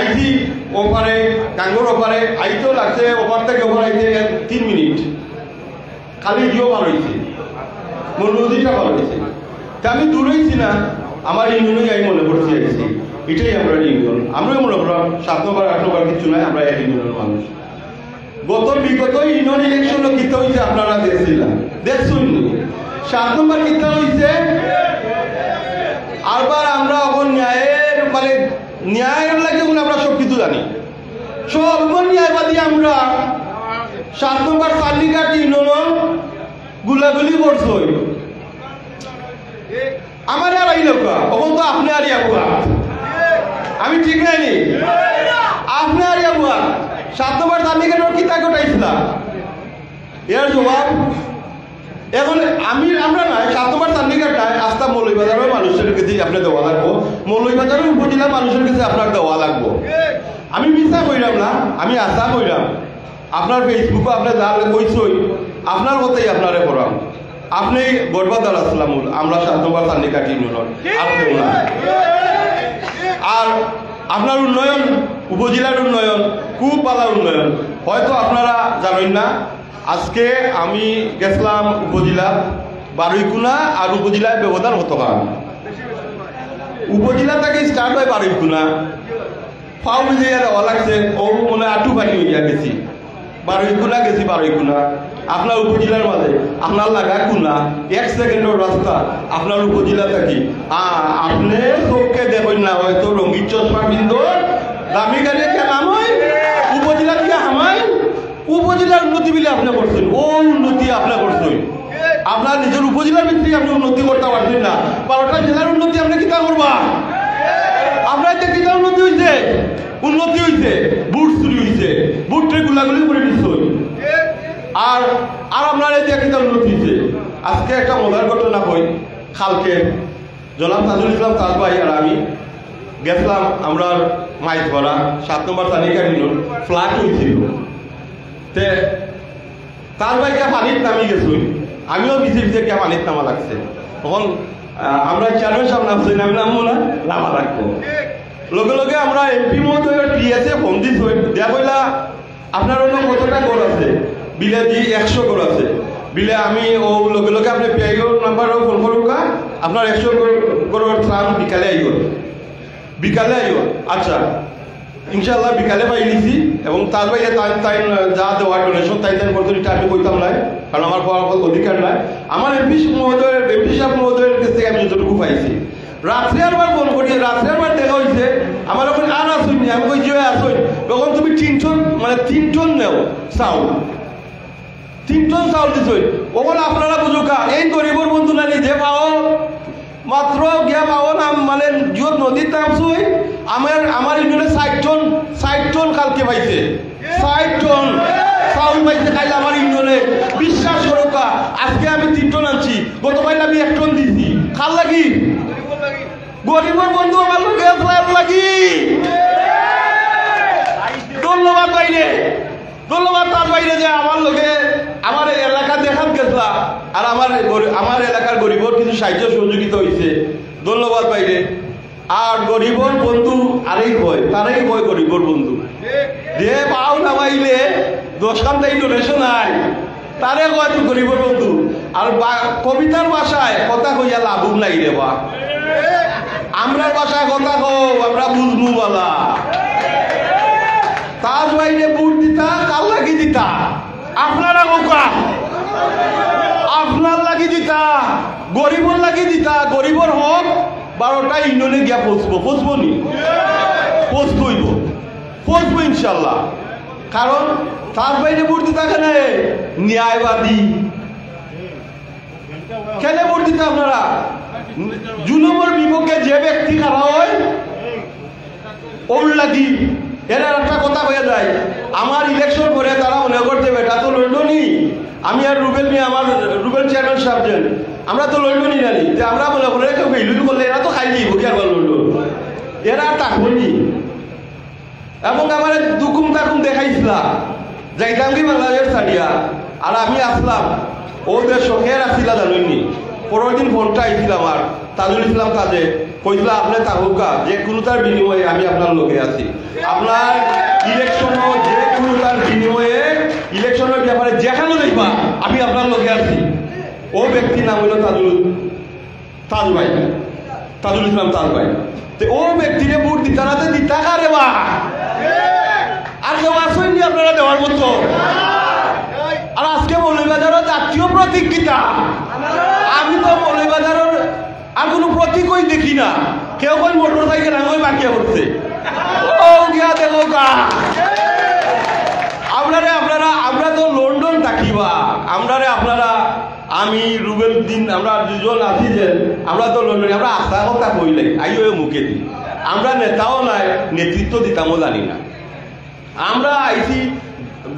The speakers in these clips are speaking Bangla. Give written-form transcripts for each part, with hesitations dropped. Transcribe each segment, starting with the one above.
আইছি ওপারে গাঙ্গর ওপারে আইতেও লাগছে ওপার থেকে ওপার আইতে 3 মিনিট খালি দিয়েও ভালো হয়েছে মোর নদীটা ভালো হয়েছে তা আমি দূর হয়েছি না আমার ইউনিয়নে আমি মনে করছি আইছি এটাই আমরা ইউনিয়ন আমরাও মনে করলাম 7 নম্বর 8 নম্বর কিছু নয় আমরা এক ইউনিয়নের মানুষ বিগত ইউনিয়ন ইলেকশনও কিতা হয়েছে আপনারা দেখছেন 7 নম্বর কিতা হয়েছে আরবার আমরা এখন ন্যায়ের মানে ন্যায়ের লাগে আমরা সব কিছু জানি সব ন্যায়বাদী আমরা 7 নম্বর চান্ডিঘাট ইউনিয়ন গুলাগুলি করছ আমার আর আইল কখন তো আপনি আর ইয়াবুয়া আমি ঠিক নাইনি আপনি আর ইয়াবুয়া 7 নম্বর চান্ডিঘাটের কিতা ঘটাইছিলাম এর জবাব এখন আমরা নয় 7 নম্বর চান্ডিঘাট নয় আস্থা মৌলভীবাজারের মানুষের কাছে আপনি দেওয়া লাগবো মৌলভীবাজারের উপজেলার মানুষের কাছে আপনার দেওয়া লাগবো আমি মিথ্যা কইলাম না আমি আশা কইলাম আপনার ফেসবুকে আপনার যা কইছই আপনার মতেই আপনারে করাম আপনি গর্বাদার আসলামুল আমরা 7 নম্বর চান্ডিঘাট ইউনিয়ন আর আপনার উন্নয়ন উপজেলার উন্নয়ন কুপালা উন্নয়ন হয়তো আপনারা জানেন না আজকে আমি গেছিলাম উপজেলা বারুইকুনা আর উপজেলায় ব্যবধান হতো কারণ উপজেলা থেকে স্টার্ট হয় বারুইকুনা ফাউ বুঝে দেওয়া লাগছে ও মনে আটু পানি হইয়া গেছি বারুইকুনা গেছি বারুইকুনা আপনার উপজেলার মাঝে আপনার লাগা কুনা 1 সেকেন্ডের রাস্তা আপনার উপজেলা থাকি আপনি চোখকে দেখেন না হয়তো রঙিন চশমা বিন্দর দামি গাড়ি কেনাম হয় উপজেলা থেকে হামাই উপজেলার উন্নতি বিলে আপনি করছেন ও উন্নতি আপনি করছেন আপনার নিজের উপজেলার ভিত্তিতে আপনি উন্নতি করতে পারছেন না 12টা জেলার উন্নতি আপনি কিতা করবা আপনার যে কিতা উন্নতি হয়েছে বুট চুরি হয়েছে বুটরে গুলাগুলি করে নিশ্চয় আর আপনার এই যে কিতা উন্নতি হয়েছে আজকে একটা মজার ঘটনা কই কালকে জনাব তাজুল ইসলাম তাজ ভাই আর আমি গেছিলাম আমরা মাইজ ভরা 7 নম্বর চান্ডিঘাট ইউনিয়ন ফ্লাট হয়েছিল তে তার ভাই কে পানির নামি গেছুই আমিও বিচে কে পানির নামা লাগছে তখন আমরা চেয়ারম্যান সাহেব নামছি নামবো না নামা লাগবো লগে লগে আমরা এমপি মহোদয় টিএসএ ফোন দিস দেয়া কইলা আপনার অন্য কতটা গড় আছে বিলে দি 100 গড় আছে বিলে আমি ও লগে লগে আপনি পিআইও নাম্বারও ফোন করুকা আপনার 100 গড়ের ট্রাম বিকালে আইও আচ্ছা ইনশাআল্লাহ বিকালে পাই নিছি এবং তার বাইরে তাই যা দেওয়ার ডোনেশন তাই করতে এটা আমি কইতাম নাই কারণ আমার পাওয়ার অধিকার নাই আমার এমপি সাহেব মহোদয়ের কাছ থেকে আমি যতটুকু পাইছি রাত্রে আবার ফোন করি রাত্রে আবার দেখা হয়েছে আমার ওখানে আর আসুনি আমি কই যে আসুন তখন তুমি 3 টন নেও চাউল 3 টন চাউল দিছই ওখানে আপনারা বুঝুকা এই গরিবর বন্ধু না যে পাও মাত্র গিয়া পাও না মানে যত নদীর নামছই আমার ইউনিয়নে 60 টন কালকে পাইছে 60 টন চাউল পাইছে খাইলে আমার ইউনিয়নে বিশ্বাস করুকা আজকে আমি 3 টন আনছি গতকাল আমি 1 টন দিছি খাল লাগি গরিবের বন্ধু আমার লোকে লাগি ধন্যবাদ তার বাইরে যে আমার লোকে আমার এলাকা দেখাত গেছলা আর আমার এলাকার গরিবর কিছু সাহায্য সহযোগিতা হয়েছে ধন্যবাদ বাইরে আর গরিবর বন্ধু তারাই ভয় গরিবর বন্ধু যে পাও না পাইলে 10 খান তাই ডোনেশন নাই তারে কয় তুই গরিবর বন্ধু আর কবিতার ভাষায় কথা কইয়া লাভুক নাই রে বা আমরার ভাষায় কথা কও আমরা বুঝবো বলা তার বাইরে বুট দিতা কার লাগি দিতা আপনারা কোকা আপনার লাগি দিতা গরিবর লাগি দিতা গরিবর হোক 12টা ইউনিয়নে গিয়া পৌঁছবো নি পৌঁছবো ইনশাল্লাহ কারণ তার বাইরে বুট দিতা কেন ন্যায়বাদী কেন বুট দিতা আপনারা জুলুমের বিপক্ষে যে ব্যক্তি খারাপ হয় ওর লাগি এরা একটা কথা হয়ে যায় আমার ইলেকশন করে তারা মনে করতে বেটা তো লন্ডনই আমি আর রুবেল চেয়ারম্যান সাহেব আমরা তো লন্ডনই জানি যে আমরা মনে করে কেউ ইলুল করলে এরা তো খাইনি ভুটিয়ার লন্ডন এরা টাকবনি এবং আমার দুকুম তাকুম দেখাইছিলাম যাইতাম কি বাংলাদেশ ছাড়িয়া আর আমি আসলাম ওদের শখের আসছিলা জানেননি 15 দিন ফোনটা আইছিল আমার তাজুল ইসলাম কাজে কইছিল আপনি তাহুকা যে কোনো তার বিনিময়ে আমি আপনার লোকে আছি, আপনার ইলেকশনও যে কোনো তার বিনিময়ে ইলেকশনের ব্যাপারে যেখানে দেখবা আমি আপনার লোকে আছি। ও ব্যক্তির নাম হইল তাজ ভাই, তাজুল ইসলাম তাজ ভাই। তো ও ব্যক্তিরে ভোট দিতারাতে দিতা কারে বা আর কেউ আসেননি আপনারা দেওয়ার মতো। আর আজকে মৌলভীবাজারের জাতীয় প্রতীক কিতা? আমি তো মৌলভীবাজারের আর কোনো প্রতীকই দেখি না। কেউ কই মোটর সাইকেল আমি বাকিয়া করছে, ও গিয়া দেখো কা আপনারা আমরা তো লন্ডন থাকিবা, আপনারা আমি রুবেল দিন আমরা দুজন আছি যে আমরা তো লন্ডনে, আমরা আশা কথা কইলে আইও মুখে দিই, আমরা নেতাও নাই, নেতৃত্ব দিতামও জানি না। আমরা আইসি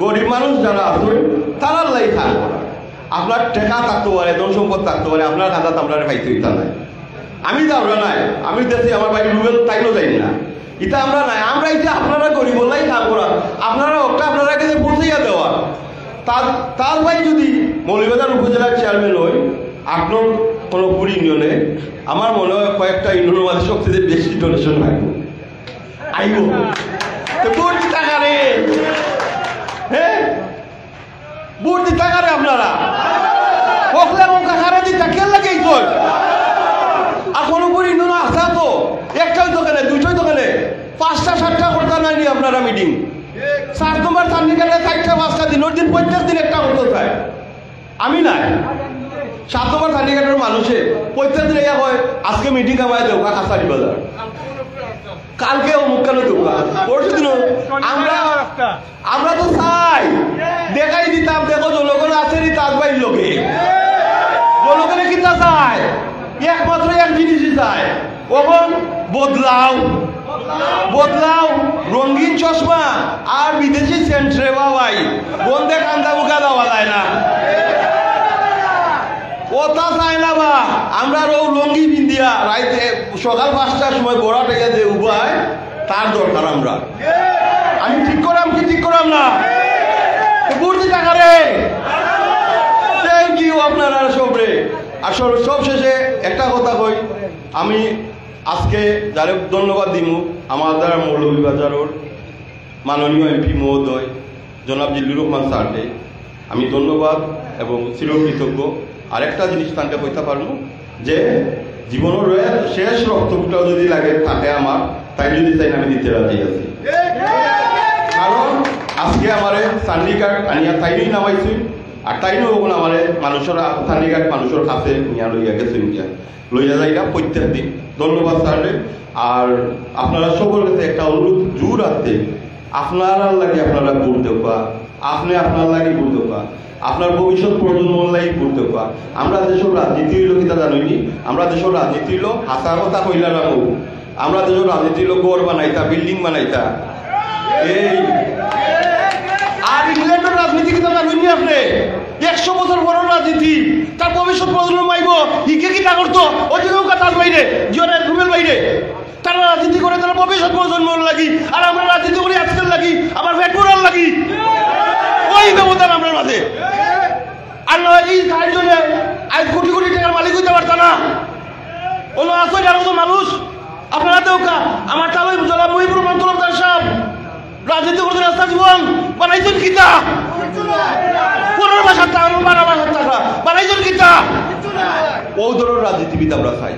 গরিব মানুষ যারা আছে তারার লাই খান করা। আপনার টেকা থাকতে পারে, ধন সম্পদ থাকতে পারে, আপনার হাজার আপনার খাইতে ইতা নাই। আমি তো আমরা নাই, আমি দেখছি আমার বাড়ি রুবেল তাইও যাই না, এটা আমরা নাই। আমরা এটা আপনারা গরিব লাই কাম করা, আপনারা ওটা আপনারা কাছে পৌঁছাইয়া দেওয়া। তার ভাই যদি মৌলভীবাজার উপজেলার চেয়ারম্যান হয় 8 নং কনকপুর ইউনিয়নে, আমার মনে হয় কয়েকটা ইউনিয়নের মাঝে সবচেয়ে বেশি ডোনেশন আইব। তো ভোট দিতে কারে? হ্যাঁ, ভোট দিতে কারে? আপনারা হকলে মঙ্কা কারে দিতে কেন লাগে? আর কনকপুর ইউনিয়ন আসা তো একটাই দোকানে, দুইটাই দোকানে, 5টা 7টা করতে নাইনি আপনারা মিটিং। 4 নম্বর চান্দিকালে 4টা 5টা দিনের দিন প্রত্যেক দিন একটা করতে চায়। আমি নাই 7 নম্বর চান্দিকালের মানুষে প্রত্যেক দিন ইয়া হয় আজকে মিটিং আমায় দেও কাছারি বাজার, কালকে অমুক কেন দেওয়া, পরশু দিন। আমরা তো চাই দেখাই দিতাম, দেখো জনগণ আছে নি তাজ ভাই লোকে, জনগণে কিনা চায় একমাত্র এক জিনিসই চায়, ওখন বদলাও রঙিন চশমা আর বিদেশি সেন্ট্রে বাবাই বন্ধে কান্দা বুকা দেওয়া যায় না, ওটা চায় না বা। আমরা লঙ্গি বিন্দিয়া রাইতে সকাল 5টার সময় গোড়া টেকে যে উপায় তার দরকার। আমি ঠিক করাম কি ঠিক করাম না? বুঝতে টাকারে থ্যাংক ইউ আপনারা সবরে। আসল সব শেষে একটা কথা কই, আমি আজকে যারে ধন্যবাদ দিব আমাদের মৌলভীবাজারের মাননীয় এমপি মহোদয় জনাব জিল্লুর রহমান স্যারকে আমি ধন্যবাদ এবং চিরকৃতজ্ঞ। আরেকটা জিনিস তাকে কইতে পারবো যে জীবনের শেষ রক্তটাও যদি লাগে থাকে আমার, তাই যদি চাই আমি দিতে রাজি আছি। কারণ আজকে আমার চান্দিঘাট আনিয়া তাইনই নামাইছি, আর তাইনও ওখানে আমার মানুষের চান্দিঘাট মানুষের কাছে নিয়া লইয়া গেছে, লইয়া যাইরা প্রত্যেক দিন। ধন্যবাদ স্যারকে। আর আপনারা সকলের কাছে একটা অনুরোধ জোর আছে, আপনারা লাগে আপনারা ভোট দেওয়া, আপনি আপনার লাগে ভোট দেওয়া, আপনার ভবিষ্যৎ প্রজন্মর লাগে ভোট দেওয়া। আমরা যেসব রাজনীতি হইল কিতা জানি, আমরা যেসব রাজনীতি হইল হাসা কথা কইলা না, আমরা যেসব রাজনীতি হইল গড় বানাইতা, বিল্ডিং বানাইতা। এই আর ইংল্যান্ডের রাজনীতি কিতা জানি আপনি? 100 বছর বড় রাজনীতি, তার ভবিষ্যৎ প্রজন্ম মাইব হিকে কিতা করতো ওদিকেও কাতার বাইরে জিওনের রুমের বাইরে তারা রাজনীতি করে, তারা ভবিষ্যৎ প্রজন্ম লাগি। আর আমরা রাজনীতি করি আজকাল লাগি, আমার ভেট পড়ার লাগি, ওই ব্যবধান আমরা মাঝে। আর নয় এই কাজ জন্য আজ কোটি কোটি টাকার মালিক হইতে পারত না। ওগুলো আসলে যারা মতো মানুষ আপনারা তো আমার তাহলে জনাব মহিবুর রহমান তরফদার সাহেব রাজনীতি করতে রাস্তা জীবন বানাইছেন কিতা 15 মাসের টাকা 12 মাসের টাকা বানাইছেন কিতা? ও ধরনের রাজনীতিবিদ আমরা চাই।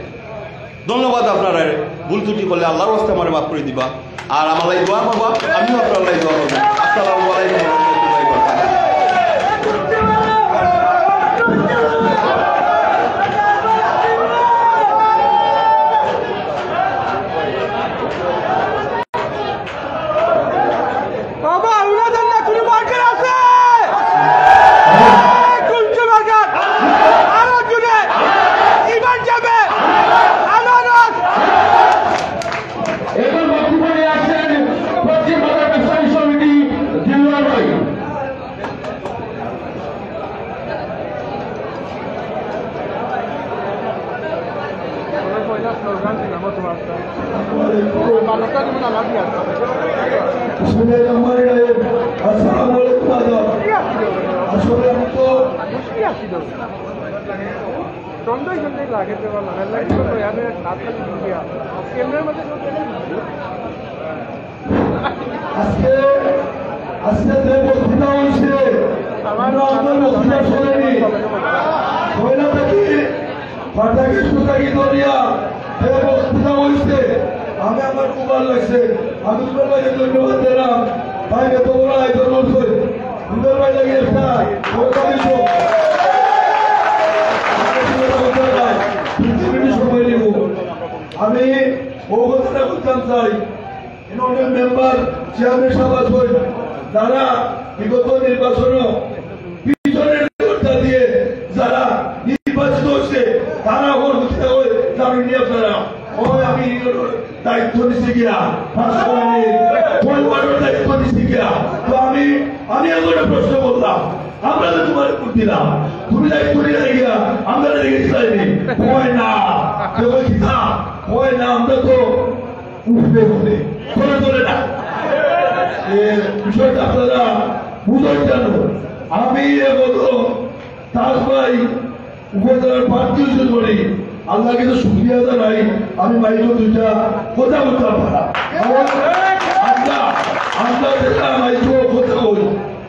ধন্যবাদ। আপনারা ভুল ত্রুটি করলে আল্লাহর রাস্তায় আমার মাফ করে দিবা, আর আমার লাই দোয়া করবা, আমিও আপনার লাই দোয়া করবো। আসসালামু আলাইকুম ওয়া রাহমাতুল্লাহি ওয়া বারাকাতুহু। আজকে যে বক্তৃতা হয়েছে আপনার বক্তৃতা শোনেনি হইলা থাকি ফাটাকি সুতাকি দরিয়া যে বক্তৃতা হয়েছে আমি আমার খুব ভালো লাগছে আমি তোমার ভাইকে ধন্যবাদ দিলাম ভাই এত বড় আয়োজন করছে সুন্দর ভাই লাগে একটা সময় নিব আমি ও কথাটা বলতাম চাই অনেক মেম্বার চেয়ারম্যান সাহেব আছেন যারা বিগত নির্বাচন পিছনের দিয়ে যারা নির্বাচিত হচ্ছে তারা জানেন আপনারা আমি দায়িত্ব নিচ্ছি গিয়া দায়িত্ব নিচ্ছি গিয়া তো আমি এখন প্রশ্ন করলাম আমরা তো তোমার ভোট দিলাম তুমি দায়িত্ব নিয়ে গিয়া আমরা দেখেছিলাম হয় না হয় না আমরা তো উঠবে বলে চলে চলে না বিষয়টা আপনারা বুঝেন কেন আমি তাজ ভাই উপজেলার প্রার্থী হিসেবে করি আল্লাহকে তো সুক্রিয়া জানাই আমি বাইরে দুইটা কথা বলতে পারা আমরা যেটা মাইক্রো কথা বলি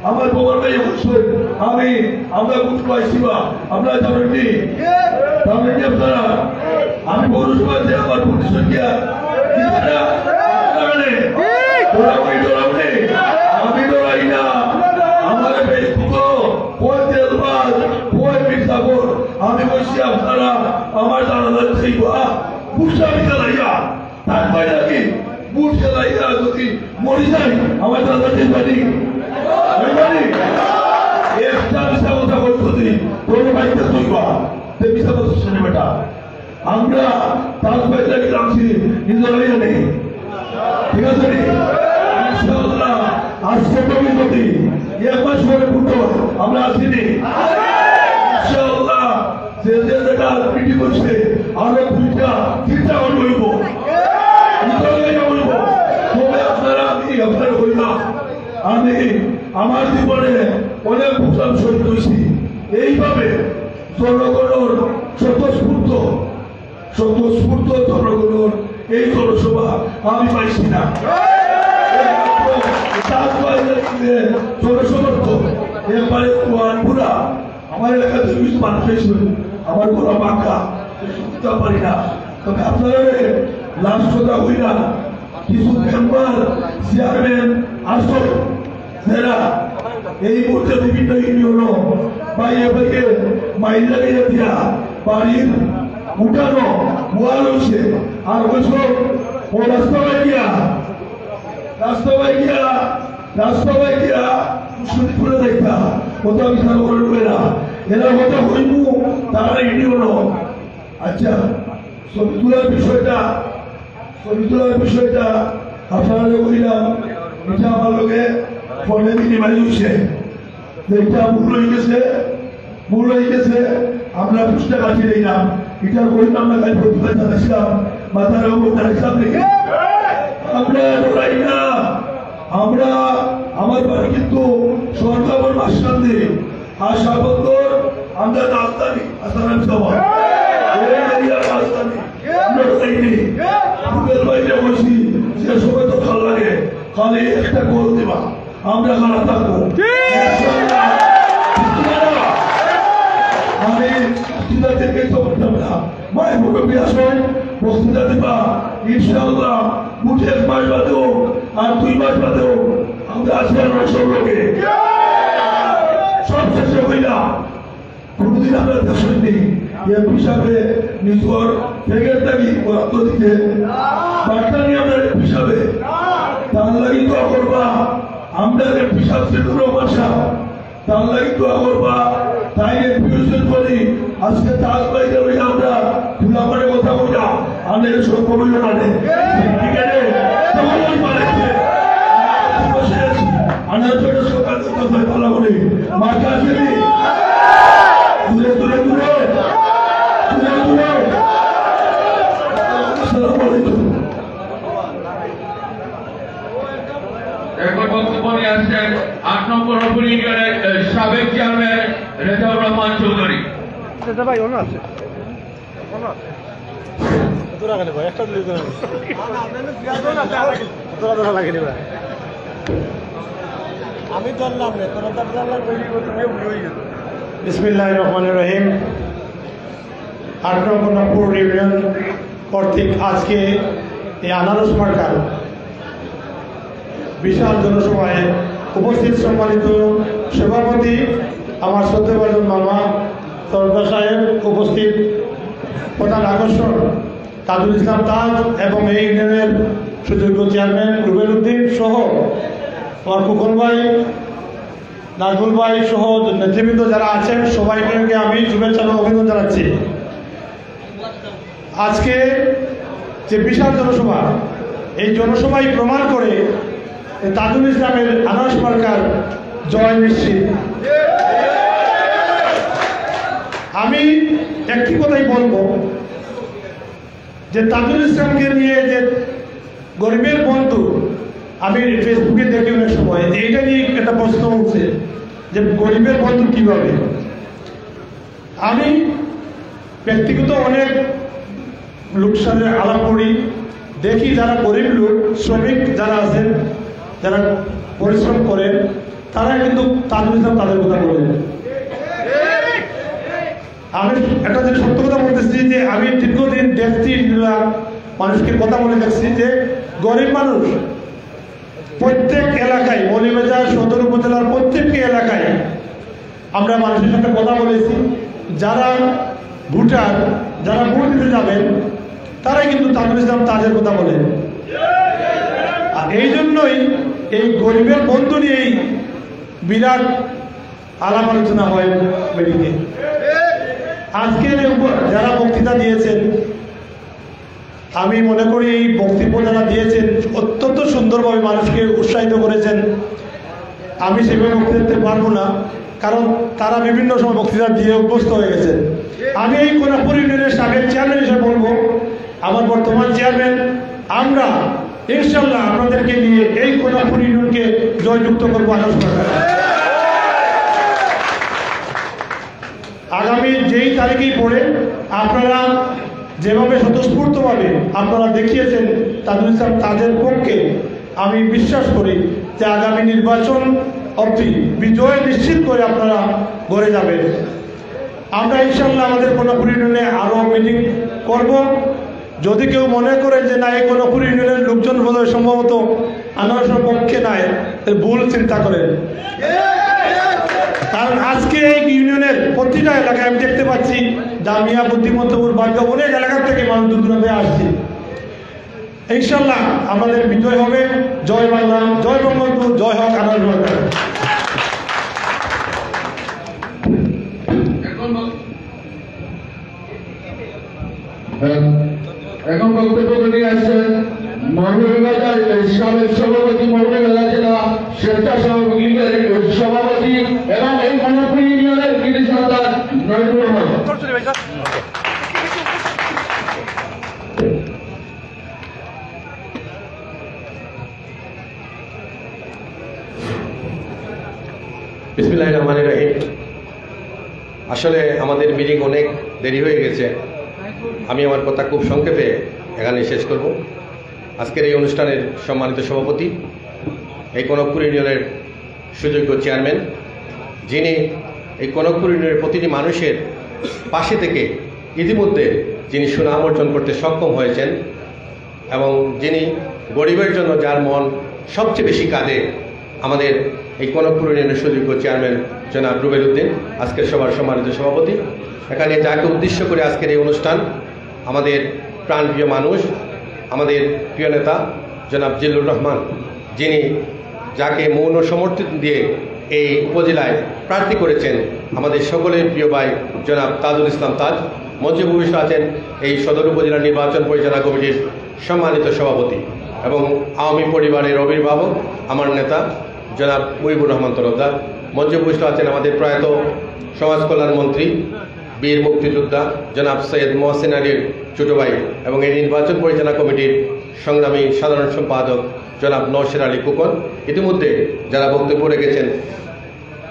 আমার বাবার ভাই অবশ্যই আমরা বুঝতে পারছি বা আমরা জানেননি আপনারা আমি পৌরসভায় যে আমার প্রতিষ্ঠা আমি ডরাই না আমার আমি বলছি আপনারা আমার জানালা চাইবা বুঝতে আমি চালাইয়া তারপরে নাকি বুঝ চালাইয়া যদি মরি যাই আমার জানালা চাইবানি একটা বিষয় কথা বলছি তোর বাড়িতে চইবা সে বিষয় কথা শুনে বেটা আমরা তার বাইরে নামছি নিজেরাই নেই ঠিক আছে ইনশাআল্লাহ আজকে কমিটি এক মাস পরে ফুটো আমরা আসিনি ইনশাআল্লাহ যে যে জায়গা পিটি করছে আরো দুইটা তিনটা বলবো তবে আপনারা আপনারা হইলাম আমি আমার জীবনে অনেক ভূষণ শহীদ হয়েছি এইভাবে জনগণের স্বতঃস্ফূর্ত জনগণের এই জনসভা আমি পাইছি না জনসমর্থ এরপরে পুরা আমার এলাকাতে কিছু মানুষ হয়েছিল আমার গোড়া বাঁকা শুনতে পারি না তবে আপনারা লাস্ট কথা হই না কিছু মেম্বার চেয়ারম্যান আসল যারা এই মুহূর্তে বিভিন্ন ইউনিয়ন বাইরে বাইরে মাইল লাগিয়ে দিয়া বাড়ির উঠানো ওয়াল হচ্ছে আর বছর ও রাস্তায় গিয়া শুনি করে দেখা কোথাও বিচার করবে না এরা কথা হইব তারা ইউনিয়ন আচ্ছা ছবি তোলার বিষয়টা আপনারা বললাম এটা আমার লোকে ফোনে বিনিময় হচ্ছে এটা মূল হয়ে গেছে আমরা বুঝতে পারছি না এটা করলাম না কাল প্রতিবাদ জানাইছিলাম মাথার উপর জানাইছিলাম দেখে আমরা লড়াই না আমরা আমার বাড়ি কিন্তু সরকার মাসকান্দি আশা বন্দর আমরা রাজধানী আসাম সভা রাজধানী আমরা লড়াইনি বুকের বাইরে বসি সে সময় তো ভালো লাগে খালি একটা গোল দেবা আমরা খানা থাকবো আমি বক্তৃতা থেকে তো করতাম না মায়ের মুখে আসবেন বক্তৃতা দেবা ইনশাআল্লাহ মুঠে 1 মাস বাদে হোক আর 2 মাস বাদে হোক আমরা আজকে সব লোকে সব শেষে হইলাম কোনদিন আমরা দেখেননি এমপি সাহেবে নিজের ফেগের থাকি বরাদ্দ দিতে বার্তা নিয়ে আমরা এমপি সাহেবে তার লাগি তো করবা আমরা এমপি সাহেব সেটুকু বাসা তার লাগি তো করবা তাই এমপিউশন করি আজকে তাজ বাইরে হই আমরা খোলা করে কথা বলা আমাদের সব কমিল না ঠিক আছে তখন ওই পারেছে আনার জন্য সকাল কথা ভালো করে মাঠে আসেনি দূরে দূরে দূরে দূরে দূরে আসসালামু আলাইকুম এখন বক্তব্য নিয়ে আসছেন 8 নম্বর উপর ইউনিয়নের সাবেক চেয়ারম্যান রেজাউর রহমান চৌধুরী। ভাই ওনা আছে বিসমিল্লাহির রহমানির রহিম। 8 নং নপুর ইউনিয়ন কর্তৃক আজকে এই আনারস মার্কার বিশাল জনসভায় উপস্থিত সম্মানিত সভাপতি আমার শ্রদ্ধাভাজন মামা তরফদার সাহেব, উপস্থিত প্রধান আকর্ষণ তাজুল ইসলাম তাজ এবং এই ইউনিয়নের সুযোগ্য চেয়ারম্যান রুবেল উদ্দিন সহ আমার কুকন ভাই, নাজমুল ভাই সহ নেতৃবৃন্দ যারা আছেন সবাইকে আমি শুভেচ্ছা এবং অভিনন্দন জানাচ্ছি। আজকে যে বিশাল জনসভা, এই জনসভায় প্রমাণ করে তাজুল ইসলামের আনারস মার্কার জয় নিশ্চিত। আমি একটি কথাই বলবো যে তাজুল ইসলামকে নিয়ে যে গরিবের বন্ধু, আমি ফেসবুকে দেখি অনেক সময় এইটা নিয়ে একটা প্রশ্ন উঠছে যে গরিবের বন্ধু কিভাবে। আমি ব্যক্তিগত অনেক লোকের সাথে আলাপ করি, দেখি যারা গরিব লোক, শ্রমিক যারা আছেন, যারা পরিশ্রম করেন, তারা কিন্তু তাজুল ইসলাম তাদের কথা বলেন। আমি একটা যে সত্য কথা বলতেছি যে আমি দীর্ঘদিন দেখছি, মানুষকে কথা বলে দেখছি যে গরিব মানুষ প্রত্যেক এলাকায়, মৌলভীবাজার সদর উপজেলার প্রত্যেকটি এলাকায় আমরা মানুষের সাথে কথা বলেছি। যারা ভোটার, যারা ভোট দিতে যাবেন, তারাই কিন্তু তাজুল ইসলাম তাজের কথা বলেন। আর এই জন্যই এই গরিবের বন্ধু নিয়েই বিরাট আলাপ আলোচনা হয় মেডিকে। আজকে যারা বক্তৃতা দিয়েছেন, আমি মনে করি এই বক্তব্য যারা দিয়েছেন অত্যন্ত সুন্দরভাবে মানুষকে উৎসাহিত করেছেন। আমি সেভাবে বক্তৃতা দিতে পারবো না, কারণ তারা বিভিন্ন সময় বক্তৃতা দিয়ে অভ্যস্ত হয়ে গেছেন। আমি এই কোনাপুর ইউনিয়নের সাবেক চেয়ারম্যান হিসেবে বলবো, আমার বর্তমান চেয়ারম্যান, আমরা ইনশাল্লাহ আপনাদেরকে নিয়ে এই কোনাপুর ইউনিয়নকে জয়যুক্ত করবো আনারস মার্কার। আগামী যেই তারিখেই পড়ে আপনারা যেভাবে স্বতঃস্ফূর্তভাবে আপনারা দেখিয়েছেন তাজুল ইসলাম তাদের পক্ষে, আমি বিশ্বাস করি যে আগামী নির্বাচন অবধি বিজয় নিশ্চিত করে আপনারা গড়ে যাবেন। আমরা ইনশাল্লাহ আমাদের কোনাপুর ইউনিয়নে আরও মিটিং করব। যদি কেউ মনে করে যে না, এই কোনাপুর ইউনিয়নের লোকজন বোধহয় সম্ভবত আনারসের পক্ষে নাই, ভুল চিন্তা করেন। কারণ আজকে এই ইউনিয়নের প্রতিটা এলাকায় আমি দেখতে পাচ্ছি জামিয়া, বুদ্ধিমন্তপুর, বাড়িয়া অনেক এলাকা থেকে মানুষ দূর দূরান্তে আসছে। ইনশাল্লাহ আমাদের বিজয় হবে। জয় বাংলা, জয় বঙ্গবন্ধু, জয় হোক আনারস মার্কার। এখন বক্তব্য নিয়ে আসছেন মৌলভীবাজার সাবেক সভাপতি, মৌলভীবাজার জেলা স্বেচ্ছাসেবক লীগের সভাপতি এবং এই কোনাপুর ইউনিয়নের কৃতি সন্তান নজরুল রহমান। বিসমিল্লাহির রহমানির রহিম। আসলে আমাদের মিটিং অনেক দেরি হয়ে গেছে, আমি আমার কথা খুব সংক্ষেপে এখানে শেষ করব। আজকের এই অনুষ্ঠানের সম্মানিত সভাপতি, এই কনকপুর ইউনিয়নের সুযোগ্য চেয়ারম্যান, যিনি এই কনকপুর ইউনিয়নের প্রতিটি মানুষের পাশে থেকে ইতিমধ্যে যিনি সুনাম অর্জন করতে সক্ষম হয়েছেন এবং যিনি গরিবের জন্য যার মন সবচেয়ে বেশি কাঁদে, আমাদের এই কনকপুর ইউনিয়নের সুযোগ্য চেয়ারম্যান জনাব রুবেল উদ্দিন আজকের সভার সম্মানিত সভাপতি। এখানে যাকে উদ্দেশ্য করে আজকের এই অনুষ্ঠান, আমাদের প্রাণপ্রিয় মানুষ, আমাদের প্রিয় নেতা জনাব জিল্লুর রহমান, যিনি যাকে মৌন সমর্থন দিয়ে এই উপজেলায় প্রার্থী করেছেন, আমাদের সকলের প্রিয় ভাই জনাব তাজুল ইসলাম তাজ, মঞ্চে ভূমিষ্ঠ আছেন এই সদর উপজেলা নির্বাচন পরিচালনা কমিটির সম্মানিত সভাপতি এবং আওয়ামী পরিবারের অভিভাবক আমার নেতা জনাব মুজিবুর রহমান তরফদার। মঞ্চে ভূমিষ্ঠ আছেন আমাদের প্রয়াত সমাজ কল্যাণ মন্ত্রী, বীর মুক্তিযোদ্ধা জনাব সৈয়দ মোহসেন আলীর ছোট ভাই এবং এই নির্বাচন পরিচালনা কমিটির সংগ্রামী সাধারণ সম্পাদক জনাব নওশের আলী কুকন। ইতিমধ্যে যারা বক্তব্য রেখেছেন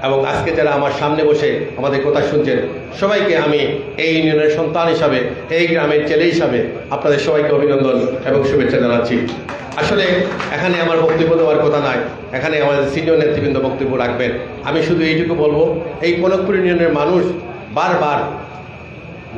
এবং আজকে যারা আমার সামনে বসে আমাদের কথা শুনছেন সবাইকে আমি এই ইউনিয়নের সন্তান হিসাবে, এই গ্রামের ছেলে হিসাবে আপনাদের সবাইকে অভিনন্দন এবং শুভেচ্ছা জানাচ্ছি। আসলে এখানে আমার বক্তব্য দেওয়ার কথা নয়, এখানে আমাদের সিনিয়র নেতৃবৃন্দ বক্তব্য রাখবেন। আমি শুধু এইটুকু বলবো, এই কনকপুর ইউনিয়নের মানুষ বারবার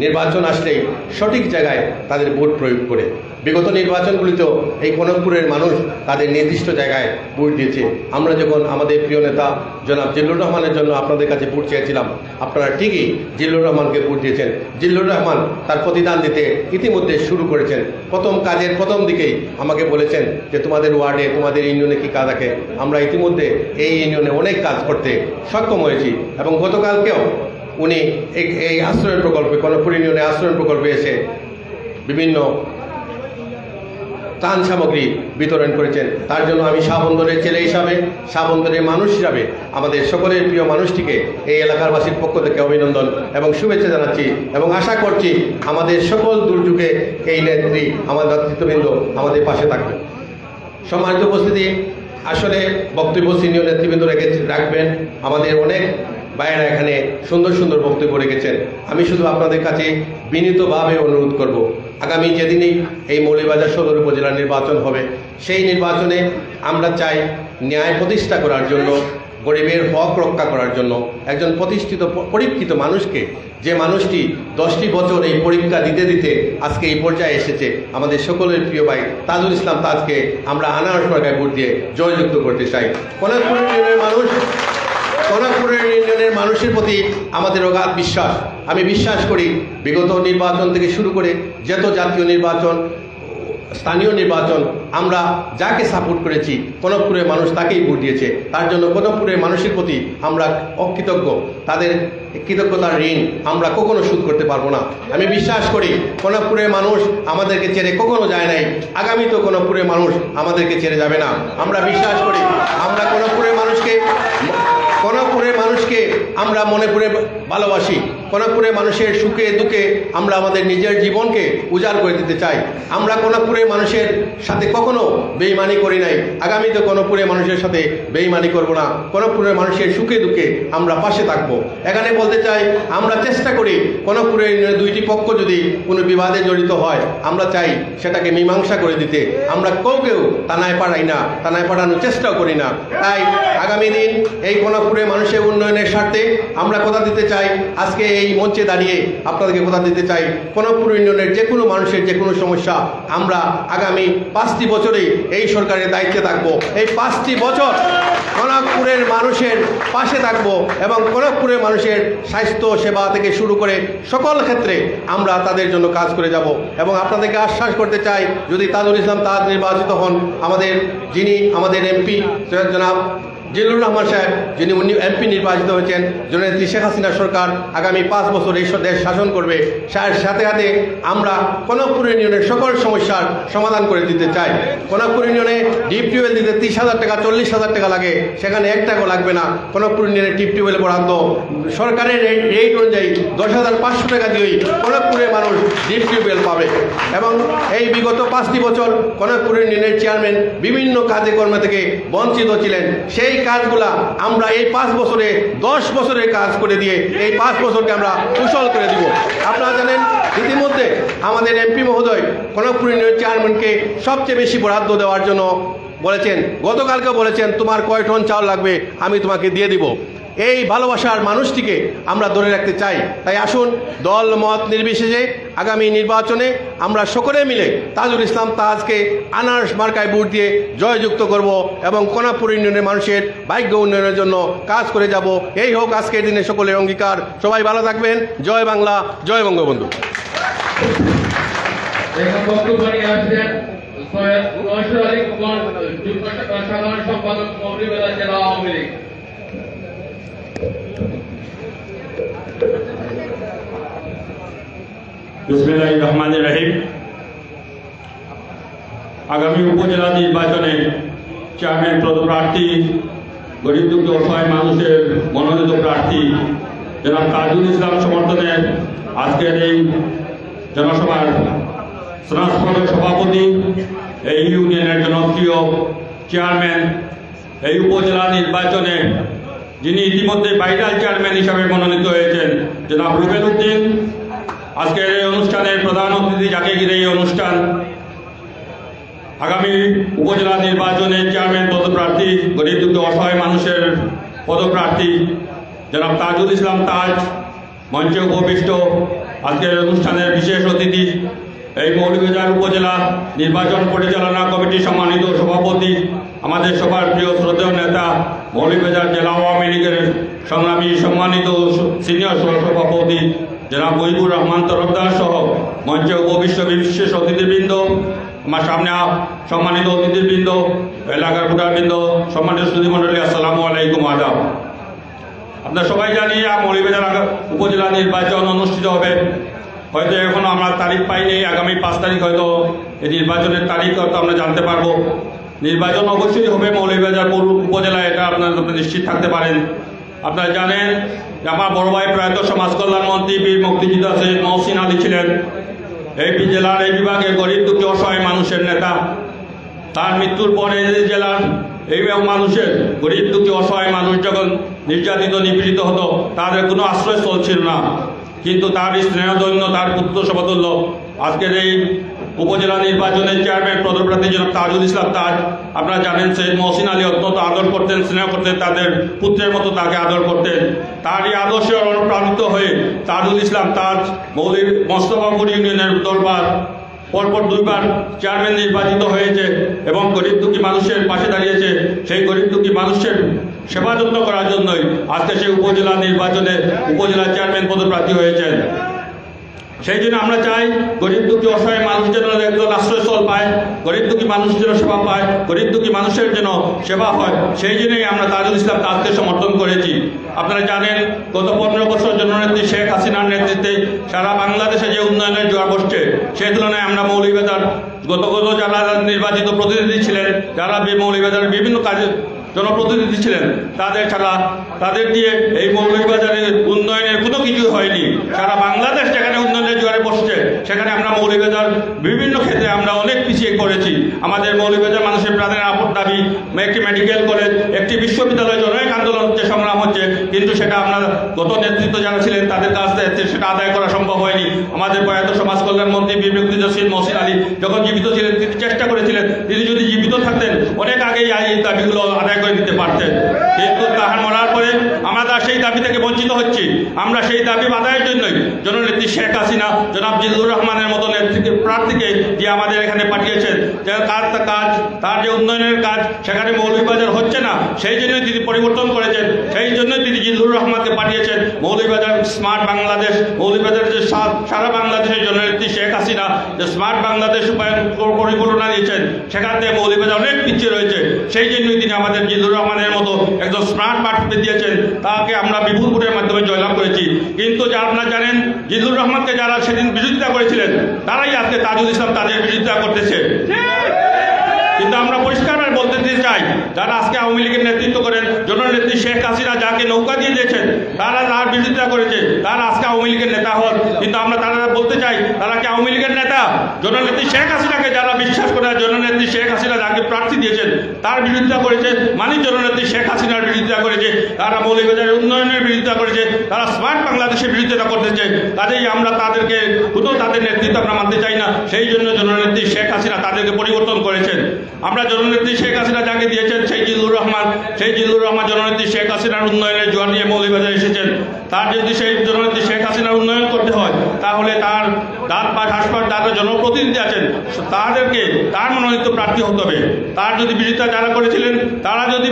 নির্বাচন আসলেই সঠিক জায়গায় তাদের ভোট প্রয়োগ করে। বিগত নির্বাচনগুলিতেও এই কনকপুরের মানুষ তাদের নির্দিষ্ট জায়গায় ভোট দিয়েছে। আমরা যখন আমাদের প্রিয় নেতা জনাব জিল্লুর রহমানের জন্য আপনাদের কাছে ভোট চেয়েছিলাম, আপনারা ঠিকই জিল্লুর রহমানকে ভোট দিয়েছেন। জিল্লুর রহমান তার প্রতিদান দিতে ইতিমধ্যে শুরু করেছেন। প্রথম কাজের প্রথম দিকেই আমাকে বলেছেন যে তোমাদের ওয়ার্ডে, তোমাদের ইউনিয়নে কী কাজ আছে। আমরা ইতিমধ্যে এই ইউনিয়নে অনেক কাজ করতে সক্ষম হয়েছি এবং গতকালকেও উনি এই আশ্রয়ণ প্রকল্পে, কনকপুর ইউনিয়নে আশ্রয়ণ প্রকল্পে এসে বিভিন্ন ত্রাণ সামগ্রী বিতরণ করেছেন। তার জন্য আমি শাহবন্দরের ছেলে হিসাবে, শাহবন্দরের মানুষ হিসাবে আমাদের সকলের প্রিয় মানুষটিকে এই এলাকারবাসীর পক্ষ থেকে অভিনন্দন এবং শুভেচ্ছা জানাচ্ছি এবং আশা করছি আমাদের সকল দুর্যোগে এই নেত্রী, আমার নেতৃত্ববৃন্দ আমাদের পাশে থাকবে। সম্মানিত উপস্থিতি, আসলে বক্তব্য সিনিয়র নেতৃবৃন্দ রাখবেন। আমাদের অনেক ভাইয়েরা এখানে সুন্দর সুন্দর বক্তব্য রেখেছেন। আমি শুধু আপনাদের কাছে বিনীতভাবে অনুরোধ করব, আগামী যেদিনই এই মৌলভীবাজার সদর উপজেলার নির্বাচন হবে, সেই নির্বাচনে আমরা চাই ন্যায় প্রতিষ্ঠা করার জন্য, গরিবের হক রক্ষা করার জন্য একজন প্রতিষ্ঠিত পরীক্ষিত মানুষকে, যে মানুষটি 10টি বছর এই পরীক্ষা দিতে দিতে আজকে এই পর্যায়ে এসেছে, আমাদের সকলের প্রিয় ভাই তাজুল ইসলাম তাজকে আমরা আনারস মার্কায় ভোট দিয়ে জয়যুক্ত করতে চাই। কনকপুর ইউনিয়নের মানুষের প্রতি আমাদের অগাধ বিশ্বাস। আমি বিশ্বাস করি বিগত নির্বাচন থেকে শুরু করে যত জাতীয় নির্বাচন, স্থানীয় নির্বাচন, আমরা যাকে সাপোর্ট করেছি কনকপুরের মানুষ তাকেই ভোট দিয়েছে। তার জন্য কনকপুরের মানুষের প্রতি আমরা অকৃতজ্ঞ। তাদের কৃতজ্ঞতার ঋণ আমরা কখনো শোধ করতে পারবো না। আমি বিশ্বাস করি কনকপুরের মানুষ আমাদেরকে ছেড়ে কখনো যায় নাই, আগামীতেও কনকপুরের মানুষ আমাদেরকে ছেড়ে যাবে না। আমরা বিশ্বাস করি আমরা কনকপুরের মানুষকে আমরা মনে করে ভালোবাসি। কনকপুরের মানুষের সুখে দুঃখে আমরা আমাদের নিজের জীবনকে উজাড় করে দিতে চাই। আমরা কনকপুরের মানুষের সাথে কখনো বেইমানি করি নাই, আগামীতে কনকপুরের মানুষের সাথে বেইমানি করব না। কনকপুরের মানুষের সুখে দুঃখে আমরা পাশে থাকব। এখানে বলতে চাই, আমরা চেষ্টা করি কনকপুরের দুইটি পক্ষ যদি কোনো বিবাদে জড়িত হয়, আমরা চাই সেটাকে মীমাংসা করে দিতে। আমরা কেউ থানায় পাঠাই না, থানায় পাঠানোর চেষ্টাও করি না। তাই আগামী দিন এই কনকপুরের মানুষের উন্নয়নের স্বার্থে আমরা কথা দিতে চাই, আজকে এই মঞ্চে দাঁড়িয়ে আপনাদেরকে কথা দিতে চাই, কনকপুর ইউনিয়নের যে কোনো মানুষের যে কোনো সমস্যা আমরা আগামী 5টি বছরেই এই সরকারের দায়িত্বে থাকব। এই 5টি বছর কনকপুরের মানুষের পাশে থাকব এবং কনকপুরের মানুষের স্বাস্থ্য সেবা থেকে শুরু করে সকল ক্ষেত্রে আমরা তাদের জন্য কাজ করে যাব। এবং আপনাদেরকে আশ্বাস করতে চাই, যদি তাজুল ইসলাম তাজ নির্বাচিত হন, যিনি আমাদের এমপি জনাব জিল্লুর রহমান সাহেব, যিনি এমপি নির্বাচিত হয়েছেন, জননেত্রী শেখ হাসিনা সরকার আগামী 5 বছর এই দেশ শাসন করবে, সাথে সাথে আমরা কনকপুর ইউনিয়নের সকল সমস্যার সমাধান করে দিতে চাই। কনকপুর ইউনিয়নে ডিপ টিউবওয়েল দিতে 30,000 টাকা 40,000 টাকা লাগে, সেখানে 1 টাকাও লাগবে না। কনকপুর ইউনিয়নের ডিপ টিউবওয়েল বরাদ্দ সরকারের রেট অনুযায়ী 10,500 টাকা দিয়েই কনকপুরের মানুষ ডিপ টিউবওয়েল পাবে। এবং এই বিগত 5টি বছর কনকপুর ইউনিয়নের চেয়ারম্যান বিভিন্ন কাজে কর্মে থেকে বঞ্চিত ছিলেন, সেই কাজগুলা আমরা এই 5 বছরে 10 বছরের কাজ করে দিয়ে এই 5 বছরকে আমরা কুশল করে দিব। আপনারা জানেন ইতিমধ্যে আমাদের এমপি মহোদয় কনকপুর ইউনিয়ন চেয়ারম্যানকে সবচেয়ে বেশি বরাদ্দ দেওয়ার জন্য বলেছেন। গতকালকে বলেছেন তোমার কয় টন চাল লাগবে আমি তোমাকে দিয়ে দিব। এই ভালোবাসার মানুষটিকে আমরা ধরে রাখতে চাই। তাই আসুন দল মত নির্বিশেষে আগামী নির্বাচনে আমরা সকলে মিলে তাজুল ইসলাম তাজকে আনারস মার্কায় ভোট দিয়ে জয়যুক্ত করব এবং কনকপুর ইউনিয়নের মানুষের ভাগ্য উন্নয়নের জন্য কাজ করে যাব। এই হোক আজকের দিনে সকলের অঙ্গীকার। সবাই ভালো থাকবেন। জয় বাংলা, জয় বঙ্গবন্ধু। বক্তব্য নিয়ে আসছেন সাধারণ সম্পাদক মৌলভীবাজার জেলা আওয়ামী লীগ। বিসমিল্লাহির রহমানির রহিম। আগামী উপজেলা নির্বাচনে চেয়ারম্যান পদপ্রার্থী, গরিব দুঃখী অসহায় মানুষের মনোনীত প্রার্থী জনাব তাজুল ইসলাম সমর্থনে আজকের এই জনসভার স্নাতক সভাপতি, এই ইউনিয়নের জনপ্রিয় চেয়ারম্যান, এই উপজেলা নির্বাচনে যিনি ইতিমধ্যে ভাইরাল চেয়ারম্যান হিসাবে মনোনীত হয়েছেন জনাব রুবেল উদ্দিন। আজকের এই অনুষ্ঠানের প্রধান অতিথি, যাকে ঘিরে এই অনুষ্ঠান, আগামী উপজেলা নির্বাচনে চেয়ারম্যান পদপ্রার্থী, গরিব দুঃখী অসহায় মানুষের পদপ্রার্থী জনাব তাজুল ইসলাম তাজ মঞ্চে উপবিষ্ট। আজকের অনুষ্ঠানের বিশেষ অতিথি এই মৌলভীবাজার উপজেলা নির্বাচন পরিচালনা কমিটির সম্মানিত সভাপতি, আমাদের সবার প্রিয় শ্রদ্ধেয় নেতা, মৌলভীবাজার জেলা আওয়ামী লীগের সংগ্রামী সম্মানিত সিনিয়র সভাপতি জনাব মহিবুর রহমান তরফদার সহ মঞ্চে উপবিষ্ট বিশেষ অতিথিবৃন্দ, আমার সামনে সম্মানিত অতিথিবৃন্দ, এলাকার ভোটারবৃন্দ, সম্মানিত সুধীমণ্ডলী, আসসালামু আলাইকুম, আদাব। আপনারা সবাই জানি মৌলভীবাজার উপজেলা নির্বাচন অনুষ্ঠিত হবে। হয়তো এখনো আমরা তারিখ পাইনি, আগামী 5 তারিখ হয়তো এই নির্বাচনের তারিখ হয়তো আমরা জানতে পারবো। নির্বাচন অবশ্যই হবে মৌলভীবাজার উপজেলায়, এটা আপনারা নিশ্চিত থাকতে পারেন। আপনারা জানেন যে আমার বড় ভাই প্রয়াত সমাজ কল্যাণ মন্ত্রী বীর মুক্তিযোদ্ধা সৈয়দ মহসিন আলী ছিলেন এই জেলার এই বিভাগে গরিব দুঃখী অসহায় মানুষের নেতা। তার মৃত্যুর পরে এই জেলার এই মানুষের, গরিব দুঃখী অসহায় মানুষ যখন নির্যাতিত নিপীড়িত হতো, তাদের কোনো আশ্রয়স্থল ছিল না। কিন্তু তার স্নেহধন্য, তার পুত্র সমতুল্য আজকের এই উপজেলা নির্বাচনের চেয়ারম্যান পদপ্রার্থী জনাব তাজুল ইসলাম তাজ। আপনারা জানেন সৈয়দ মহসিন আলী অত্যন্ত আদর করতেন, স্নেহ করতেন, তাদের পুত্রের মতো তাকে আদর করতেন। তারই আদর্শে অনুপ্রাণিত হয়ে তাজুল ইসলাম তাজ মোস্তফাপুর ইউনিয়নের দরবার পরপর 2 বার চেয়ারম্যান নির্বাচিত হয়েছে এবং গরিব দুঃখী মানুষের পাশে দাঁড়িয়েছে। সেই গরিব দুঃখী মানুষের সেবা যত্ন করার জন্যই আজকে সেই উপজেলা নির্বাচনে উপজেলা চেয়ারম্যান পদপ্রার্থী হয়েছেন। সেই জন্য আমরা চাই গরিব দুঃখী অসহায় মানুষ যেন একজন আশ্রয়স্থল পায়, গরিব দুঃখী মানুষ যেন সেবা পায়, গরিব দুঃখী মানুষের যেন সেবা হয়। সেই জন্যই আমরা তাজুল ইসলাম তাজকে সমর্থন করেছি। আপনারা জানেন গত 15 বছর জননেত্রী শেখ হাসিনার নেতৃত্বে সারা বাংলাদেশে যে উন্নয়নের জোয়ার বসছে, সেই তুলনায় আমরা মৌলভীবাজার গত যারা নির্বাচিত প্রতিনিধি ছিলেন, যারা মৌলভীবাজারের বিভিন্ন কাজে জনপ্রতিনিধি ছিলেন, তাদের দিয়ে এই মৌলভীবাজারের উন্নয়নের কোনো কিছু হয়নি। সারা বাংলাদেশ যেখানে উন্নয়নের জোয়ারে বসছে, সেখানে আমরা মৌলভীবাজার বিভিন্ন ক্ষেত্রে আমরা অনেক পিছিয়ে পড়েছি। আমাদের মৌলভীবাজার মানুষের প্রাণের আপদ দাবি, একটি মেডিকেল কলেজ, একটি বিশ্ববিদ্যালয়, অনেক আন্দোলন হচ্ছে, সংগ্রাম হচ্ছে, কিন্তু সেটা আমরা গত নেতৃত্ব যারা ছিলেন তাদের কাছ থেকে সেটা আদায় করা সম্ভব হয়নি। আমাদের প্রয়াত সমাজ কল্যাণ মন্ত্রী বীর মুক্তিযোদ্ধা সৈয়দ মহসিন আলী যখন জীবিত ছিলেন, তিনি চেষ্টা করেছিলেন, তিনি যদি জীবিত থাকতেন অনেক আগেই এই দাবিগুলো আদায় করে দিতে পারতেন। কিন্তু তাহার মরার পরে আমরা সেই দাবি থেকে বঞ্চিত হচ্ছি। আমরা সেই দাবি আদায়ের জন্যই জননেত্রী শেখ হাসিনা জনাব জিল্লুর রহমানের মতো প্রার্থীকে দিয়ে আমাদের এখানে পাঠিয়েছেন। তার যে উন্নয়নের কাজ সেখানে মৌলভীবাজার হচ্ছে না, সেই জন্যই তিনি পরিবর্তন করেছেন। সেই জন্যই তিনি জিল্লুর রহমানকে পাঠিয়েছেন মৌলভীবাজার স্মার্ট বাংলাদেশ। মৌলভীবাজার যে সারা বাংলাদেশের জননেত্রী শেখ হাসিনা যে স্মার্ট বাংলাদেশ পরিকল্পনা দিয়েছেন, সেখান থেকে মৌলভীবাজার অনেক পিছিয়ে রয়েছে। সেই জন্যই তিনি আমাদের জিল্লুর রহমানের মতো একজন স্মার্ট প্রার্থী দিয়েছেন, তাকে আমরা বিপুল ভোটের মাধ্যমে জয়লাভ করেছি। কিন্তু আপনারা জানেন জিল্লুর রহমানকে যারা সেদিন বিরোধিতা করেছিলেন, তারাই আজকে তাজুল ইসলাম তাদের বিরোধিতা করতেছে। কিন্তু আমরা পরিষ্কারভাবে বলতে চাই, যারা আজকে আওয়ামী লীগের নেতৃত্ব করেন, জননেত্রী শেখ হাসিনা যাকে নৌকা দিয়ে দিয়েছেন, তারা তার বিরোধিতা করেছে, তারা আজকে আওয়ামী লীগের নেতা হন। কিন্তু আমরা তারা বলতে চাই, তারা কি আওয়ামী লীগের নেতা? জননেত্রী শেখ হাসিনাকে যারা বিশ্বাস করে, জননেত্রী শেখ হাসিনা যাকে প্রার্থী দিয়েছেন তার বিরোধিতা করেছে, মানে জননেত্রী শেখ হাসিনার বিরোধিতা করেছে, তারা মৌলভীবাজারের উন্নয়নের বিরোধিতা করেছে, তারা স্মার্ট বাংলাদেশের বিরোধিতা করতেছে। কাজেই আমরা তাদেরকে তাদের নেতৃত্ব আমরা মানতে চাই না। সেই জন্য জননেত্রী শেখ হাসিনা তাদেরকে পরিবর্তন করেছেন। আমরা জননেত্রী শেখ হাসিনা যাকে দিয়েছেন সেই জিল্লুর রহমান, জননেত্রী শেখ হাসিনার উন্নয়নের জোয়ার নিয়ে মৌলভীবাজারে এসেছেন। তার যদি সেই জননেত্রী শেখ হাসিনার উন্নয়ন করতে হয়, তাহলে তার দাঁতপাট হাসপাতাল যারা জনপ্রতিনিধি আছেন তাদেরকে তার মনোনীত প্রার্থী হতে হবে। তার যদি বিরোধিতা যারা করেছিলেন তারা যদি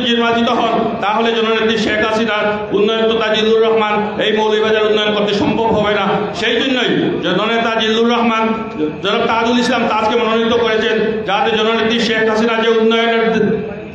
নির্বাচিত হন, তাহলে জননেত্রী শেখ হাসিনার উন্নয়ন তথা জিল্লুর রহমান এই মৌলভীবাজার উন্নয়ন করতে সম্ভব হবে না। সেই জন্যই জননেতা জিল্লুর রহমান জনাব তাজুল ইসলাম তাজকে মনোনীত করেছেন, যাতে জননেত্রী শেখ হাসিনা যে উন্নয়নের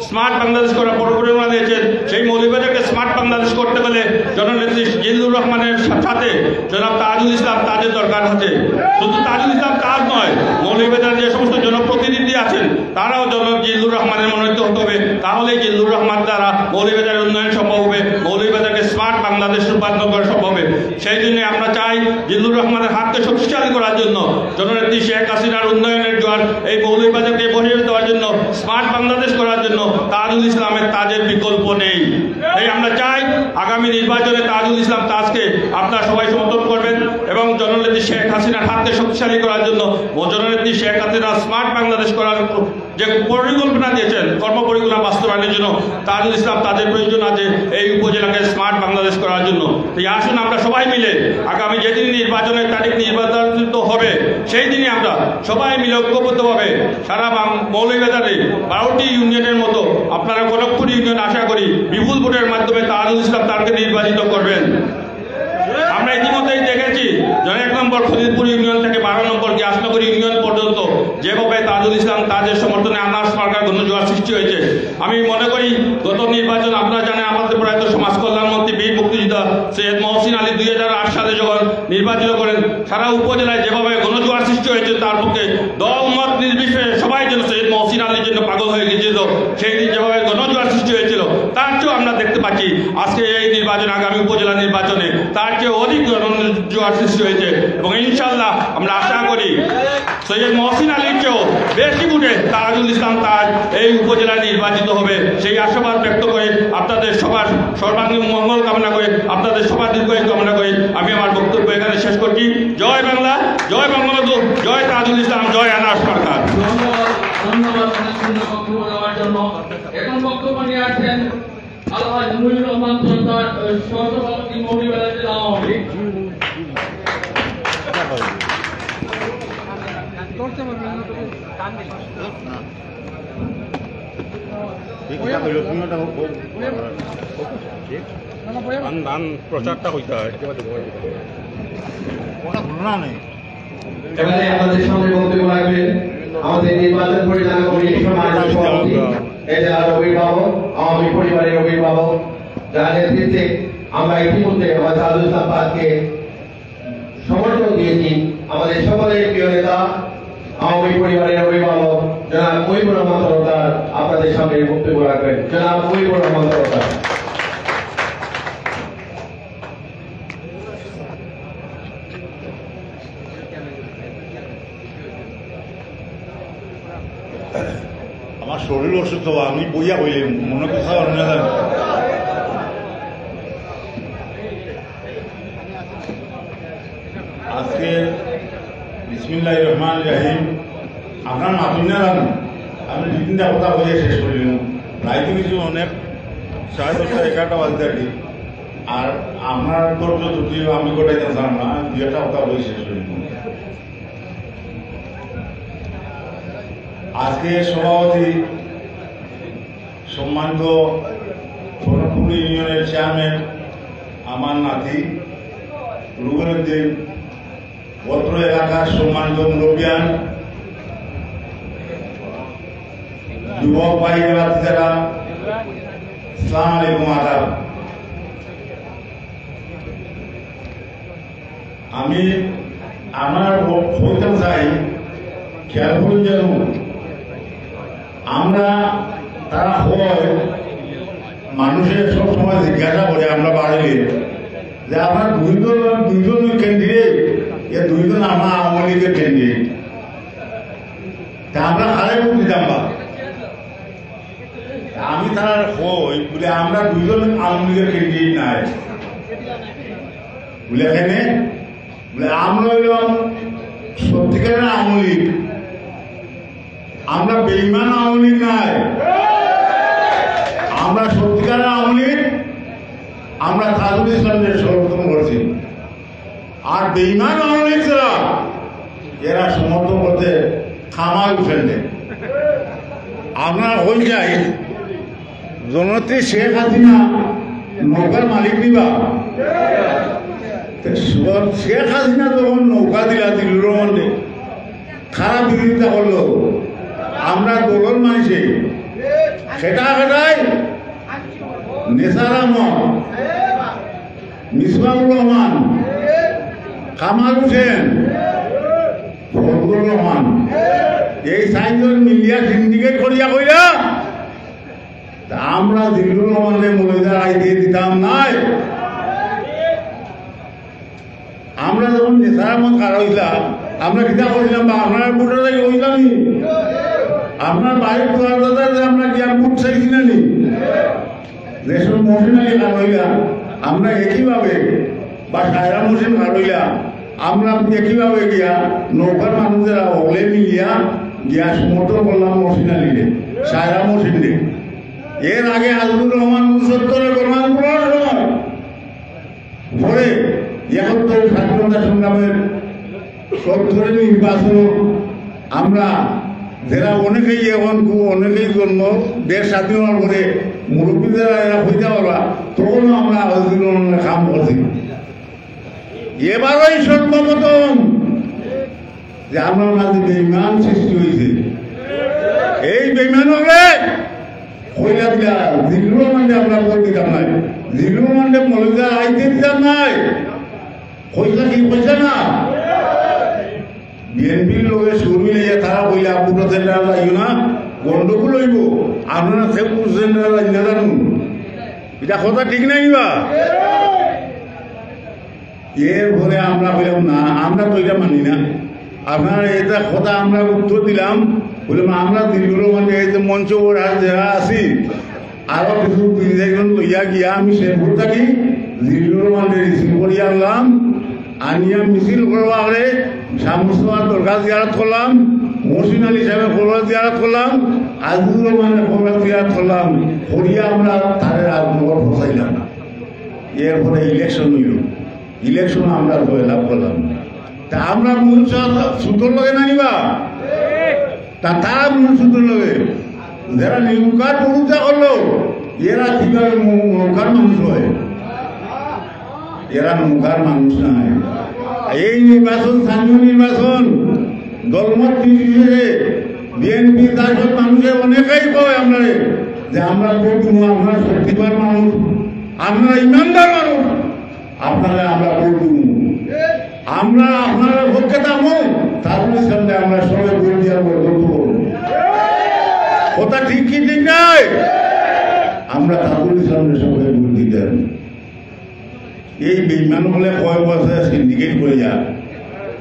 স্মার্ট বাংলাদেশ করার পরিকল্পনা দিয়েছেন, সেই মৌলভীবাজারকে স্মার্ট বাংলাদেশ করতে গেলে জননেত্রী জিল্লুর রহমানের সাথে জনাব তাজুল ইসলাম তাজের দরকার আছে। শুধু তাজুল ইসলাম তাজ নয়, মৌলভীবাজার যে সমস্ত জনপ্রতিনিধি আছেন তারাও জিল্লুর রহমানের মনোনীত হতে হবে। তাহলে জিল্লুর রহমান দ্বারা মৌলভীবাজারের উন্নয়ন সম্ভব হবে, মৌলভীবাজারকে স্মার্ট বাংলাদেশ রূপান্তর করা সম্ভব হবে। সেই জন্য আমরা চাই জিল্লুর রহমানের হাতকে শক্তিশালী করার জন্য, জননেত্রী শেখ হাসিনার উন্নয়নের জোয়ার এই মৌলভীবাজারকে বহিয়ে দেওয়ার জন্য স্মার্ট বাংলাদেশ করার জন্য তাজুল ইসলামের তাজের বিকল্প নেই। এই আমরা চাই আগামী নির্বাচনে তাজুল ইসলাম তাজকে আপনারা সবাই সমর্থন করবেন এবং জননেত্রী শেখ হাসিনার হাতকে শক্তিশালী করার জন্য জননেত্রী শেখ হাসিনা স্মার্ট বাংলাদেশ করার যে পরিকল্পনা দিয়েছেন, কর্মপরিকল্পনা বাস্তবায়নের জন্য তাজুল ইসলাম তাদের প্রয়োজন আছে এই উপজেলাকে স্মার্ট বাংলাদেশ করার জন্য। তো আসুন আমরা সবাই মিলে আগামী যেদিন নির্বাচনের তারিখ নির্বাচিত হবে সেই দিনই আমরা সবাই মিলে ঐক্যবদ্ধভাবে সারা মৌলভীবাজারে 12টি ইউনিয়নের মতো আপনারা গণকপুর ইউনিয়ন আশা করি বিপুল ভোটের মাধ্যমে তাজুল ইসলাম তারকে নির্বাচিত করবেন। আমরা ইতিমধ্যেই দেখেছি 1 নম্বর ফরিদপুর ইউনিয়ন থেকে 12 নম্বর গ্যাসনগর ইউনিয়ন পর্যন্ত যেভাবে তাজুল ইসলাম তাজের সমর্থনে আনাস মার্কার গণজোয়ার সৃষ্টি হয়েছে। আমি মনে করি গত নির্বাচন আপনারা জানেন আমাদের প্রয়াত সমাজ কল্যাণমন্ত্রী বীর মুক্তিযোদ্ধা সৈয়দ মহসিন আলী 2008 সালে যখন নির্বাচিত করেন সারা উপজেলায় যেভাবে গণজোয়ার সৃষ্টি হয়েছে তার পক্ষে দল মত নির্বিশেষে সবাই যেন সৈয়দ মহসিন আলীর জন্য পাগল হয়ে গিয়েছিল। সেই দিন যেভাবে গণজোয়ার সৃষ্টি হয়েছিল তার চেয়েও আমরা দেখতে পাচ্ছি আজকে এই নির্বাচনে আগামী উপজেলা নির্বাচনে তার চেয়ে অধিক জোয়ার সৃষ্টি হয়েছে এবং ইনশাল্লাহ আমরা আশা করি সৈয়দ মহসিন আলীর চেয়েও বেশি ভোটে তাজুল ইসলাম তাজ এই উপজেলায় নির্বাচিত হবে সেই আশাবাদ ব্যক্ত করে আপনাদের সবার সর্বাঙ্গীন মঙ্গল কামনা করে আপনাদের সবার দীর্ঘায়ু কামনা করে আমি আমার বক্তব্য এখানে শেষ করছি। জয় বাংলা, জয় বঙ্গবন্ধু, জয় তাজুল ইসলাম, জয় আনাস সরকার। ধন্যবাদ বক্তব্য দেওয়ার জন্য। এখন বক্তব্য নিয়ে আসছেন আলহাজ মুজিবুর রহমান সরকার, সহসভাপতি মৌলভীবাজার জেলা আওয়ামী লীগ। প্রচারটা হইতে হয়। এবারে আমাদের সামনে বক্তব্য রাখবেন আমাদের নির্বাচন পরিচালনা কমিটির সম্মানিত সভাপতি, এই জেলার অভিভাবক, আওয়ামী পরিবারের অভিভাবক, যার নেতৃত্বে আমরা ইতিমধ্যে তাজুল ইসলাম তাজকে সমর্থন দিয়েছি। আমাদের সকলের প্রিয় নেতা আওয়ামী পরিবারের অভিভাবক জনাব মুজিবুর রহমান সরকার আপনাদের সামনে বক্তব্য রাখবেন। জনাব মুজিবুর রহমান সরকার। আমার শরীর অসুস্থ, আমি বইয়া হইলাম মনে কোথাও না জানি। আজকে বিসমিল্লাহির রহমানির রহিম আপনার মাতুন না জানো আমি 2-3টা কথা বলে শেষ করিলাম। রাইতে কিছু অনেক 10:30 11টা বাজতে আর কি। আর আপনার ধৈর্য যদিও আমি গোটাই জানতাম না, 2-একটা কথা বলে শেষ করিলাম। আজকে সভাপতি সম্মানিত গণকপুর ইউনিয়নের চেয়ারম্যান আমার নাতি রুবেনুদ্দিন, অত্র এলাকার সম্মানিত মুরব্বিয়ান, যুবক ভাই যারা, আসসালামু আলাইকুম, আদাব। আমি আমার বলতে চাই খেয়াল করুন যেন আমরা তারা হয় মানুষের সব সময় জিজ্ঞাসা করে আমরা বাড়িলে যে আপনার দুইজন ক্যান্ডিডেট, এ দুইজন আমার আওয়ামী লীগের ক্যান্ডিডেট, তা আমরা হারাই ভোট দিতাম বা আমি তার হই বলে আমরা দুইজন আওয়ামী লীগের ক্যান্ডিডেট নাই বলে এখানে বলে আমরা হইলাম সত্যিকারের আওয়ামী লীগ, আমরা বেইমান আওয়ামী লীগ নাই, আমরা সত্যিকারের আওয়ামী লীগ। আমরা তাজুল ইসলামের সমর্থন করছি। আর বেইমান আওয়ামী লীগ যারা এরা সমর্থন করতে খামাল ফেলতে আপনার হয়ে যায় জননেত্রী শেখ হাসিনা নৌকার মালিক দিবা, শেখ হাসিনা যখন নৌকা দিলা দিল্লুর রহমানকে খারাপ বিরোধিতা করলো, আমরা দলের মানুষে সেটা সেটাই নেসার আহমদ, মিসবাহুর রহমান, কামাল হোসেন, ফজলুর রহমান, এই 4জন মিলিয়া সিন্ডিকেট করিয়া কইরা আমরা জিল্লুর রহমানের মৌলভীবাজার আইতে দিতাম নাই। আমরা যখন নেসার আহমদ খারাপ হইলাম আমরা কিতা করিলাম বা আপনার ভোটার হইলামই আপনার বাড়ির দাদা যে আমরা গিয়া বুট চাইছি না নি রেশন মশিনালি হারইলা আমরা একইভাবে বা সায়রা মশিন হারইলা আমরা একইভাবে গিয়া নৌকার মানুষেরা হলে মিলিয়া গিয়া সমর্থন করলাম মশিনালিরে সায়রা মশিনে এর আগে আজমুর রহমান ৭৯ গ্রহণ করার সময় পরে ৭১ স্বাধীনতা সংগ্রামের ৭০ নির্বাচন আমরা যারা অনেকেই এখন অনেকেই জন্ম দেশ স্বাধীন হওয়ার পরে মুরব্বীরা এরা হইতে পারবা তখনও আমরা আন্দোলনের কাম করছি এবারই সর্বপ্রথম যে আমরা মাঝে বেইমান সৃষ্টি হয়েছে এই বেইমান হলে কইলা দিলা জিল্লুর মানে আমরা বল দিতাম নাই জিল্লুর মানে মৌলভীরা আইতে দিতাম নাই কইলা কি কইছে না বিএনপির লোকে সুর মিলে তারা কইলা পুরো জেনারেল লাগিও না গন্ডগোল হইব আপনারা সে পুরো জেনারেল লাগি না জানুন এটা কথা ঠিক নাই বা এর পরে আমরা কইলাম না আমরা তো এটা মানি না আপনারা এটা কথা আমরা উত্তর দিলাম বললাম আমরা দিল্লিগুলো মানে এই যে মঞ্চ যারা আছি আরো কিছু ৩-৪ জন লইয়া গিয়া আমি শেরপুর থাকি দিল্লিগুলো মানে রিসিভ করিয়া আনলাম আনিয়া মিছিল করবা হলে শামসুমার দরকার জিয়ারত করলাম মহসিন আলী সাহেবের খবর জিয়ারত করলাম আজিজুর রহমানের খবর জিয়ারত করলাম করিয়া আমরা তাদের রাজনগর ফসাইলাম এরপরে ইলেকশন হইল ইলেকশন আমরা জয়লাভ করলাম তা আমরা মূল সুতোর লগে না নিবা তা তারা মূল সুতোর লগে যারা নৌকার প্রভুতা করলো এরা কিভাবে নৌকার মানুষ হয় এরা নৌকার মানুষ নাই এই নির্বাচন স্থানীয় নির্বাচন দলমত নির্বিশেষে বিএনপি তারপর মানুষের অনেকেই কয় আমরা যে আমরা ভোট দিব আমরা শক্তিবান মানুষ আমরা ইমানদার মানুষ আপনারা আমরা ভোট দিব আমরা আপনারা ভোটকে দামো তারপরে সামনে আমরা সবাই ভোট দেওয়ার পর ভোট করব কথা ঠিক কি ঠিক নাই আমরা তারপরে সামনে সবাই ভোট দিতেন এই বেইমান বলে কয় বছর সিন্ডিকেট করে যা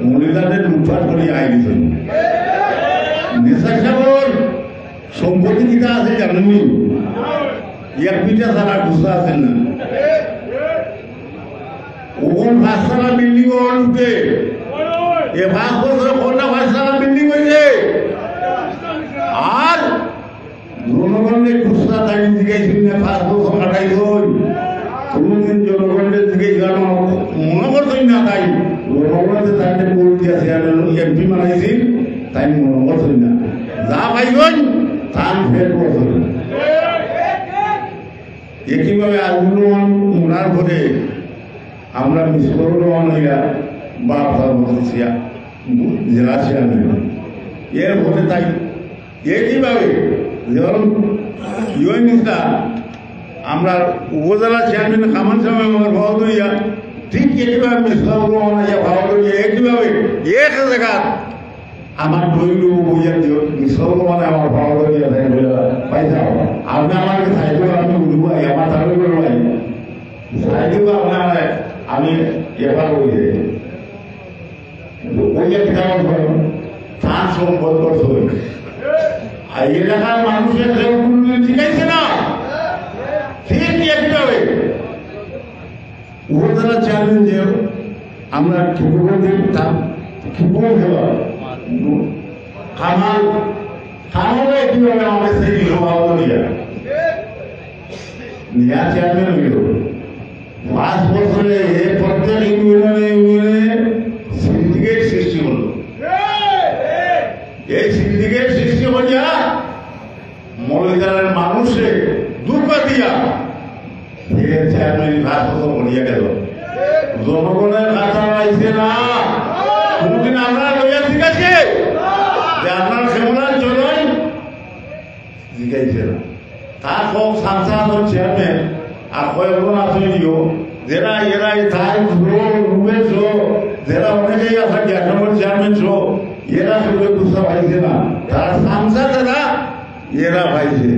মহিলাদের লুটপাট করে আই দিতেন নেশা সাগর সম্পত্তি কিটা আছে জানেনি এক পিঠা ছাড়া গুছা আছেন না ওখান ৫তলা বিল্ডিং উঠে এ ৫ বছর কোনটা ৫তলা বিল্ডিং হয়েছে আর জনগণের খুচরা তাই জিজ্ঞাসা না ৫ বছর কাটাই হই কোনদিন জনগণের দিকে মনে করতেই না তাই জনগণের তাকে ভোট দিয়েছে এমপি বানাইছি তাই মনে করতেই না যা পাইবেন তার ফের করতেন একইভাবে আন্দোলন মনার পরে আমরা মিসর রহমান হইয়া বাপ বলছিয়া জেলা চেয়ারম্যান এর ভোটে তাই একইভাবে যেমন ইউএনটা আমরা উপজেলা চেয়ারম্যান কামান সাহেব আমার ভাও দইয়া ঠিক একইভাবে মিসর রহমান হইয়া ভাও দইয়া একইভাবে এক জায়গা আমার দইলু বইয়া দিও মিসর রহমান আমার ভাও দইয়া পয়সা আপনি আমাকে সাইকেল আমি উঠবো আমার তাহলে করবো সাইকেল আপনার আমি এবার বলি ওইটা কিতাব তার সম্পদ করতে আর এলাকার মানুষের ঠিক আছে না ঠিক একইভাবে উপজেলা চেয়ারম্যান যে আমরা খিপুর দেখতাম খিপুর খেলা খামাল খামালে কিভাবে আমাদের সেই সভাও নিয়ে নিয়া চেয়ারম্যান হইল ৫ বছরে প্রত্যেক ইউনিয়নে সিন্ডিকেট সৃষ্টি হল এই সিন্ডিকেট সৃষ্টি করিয়া মৌলভীবাজারের মানুষে দুর্গা দিয়া চেয়ারম্যান ৫ বছর করিয়া গেল জনগণের কাছে আইছে না কোনদিন আমরা লইয়া শিখাইছে যে আপনার সেমলার চলই শিখাইছে না তার সব সাংসদ চেয়ারম্যান আর কয়েকজন আসেনিও যারা এরা তাই রুমেশ যারা অনেকেই আছে ১ নম্বর চেয়ারম্যান এরা সবাই গুছা পাইছে না তারা সাংসদ যারা এরা পাইছে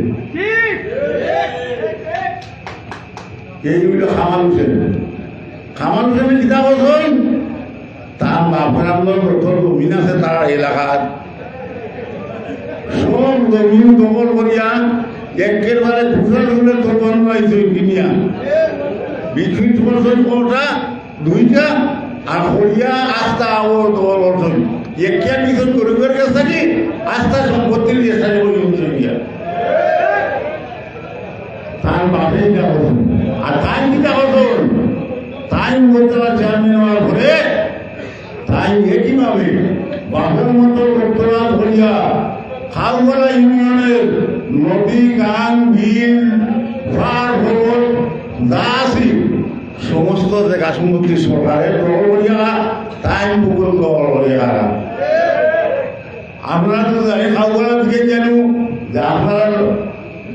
এইগুলো খামাল হোসেন কিতাব হোসেন তার বাপের আমল জমিন আছে তার এলাকার সব জমিন দখল করিয়া একেবারে ঘুরে ঘুরে দখল পাইছে কিনিয়া বিক্রি করছে কোটা দুইটা আর হরিয়া আস্থা আবার দখল করছেন একে কিছু গরিবের কাছ থেকে আস্থা সম্পত্তির চেষ্টা করে গিয়া তার বাপে যা করছেন আর তাই কিটা করছেন তাই উপজেলা চেয়ারম্যান হওয়ার পরে তাই একইভাবে বাপের মতো উত্তরাজ হইয়া খালগড়া ইউনিয়নের নদী গান বিল পার ভবন যা আছে সমস্ত জায়গা সম্পত্তি সরকারের দখল করিয়া তাই পুকুর দখল করিয়া আপনারা তো জানি খালগড়া দিকে জানো যে আপনার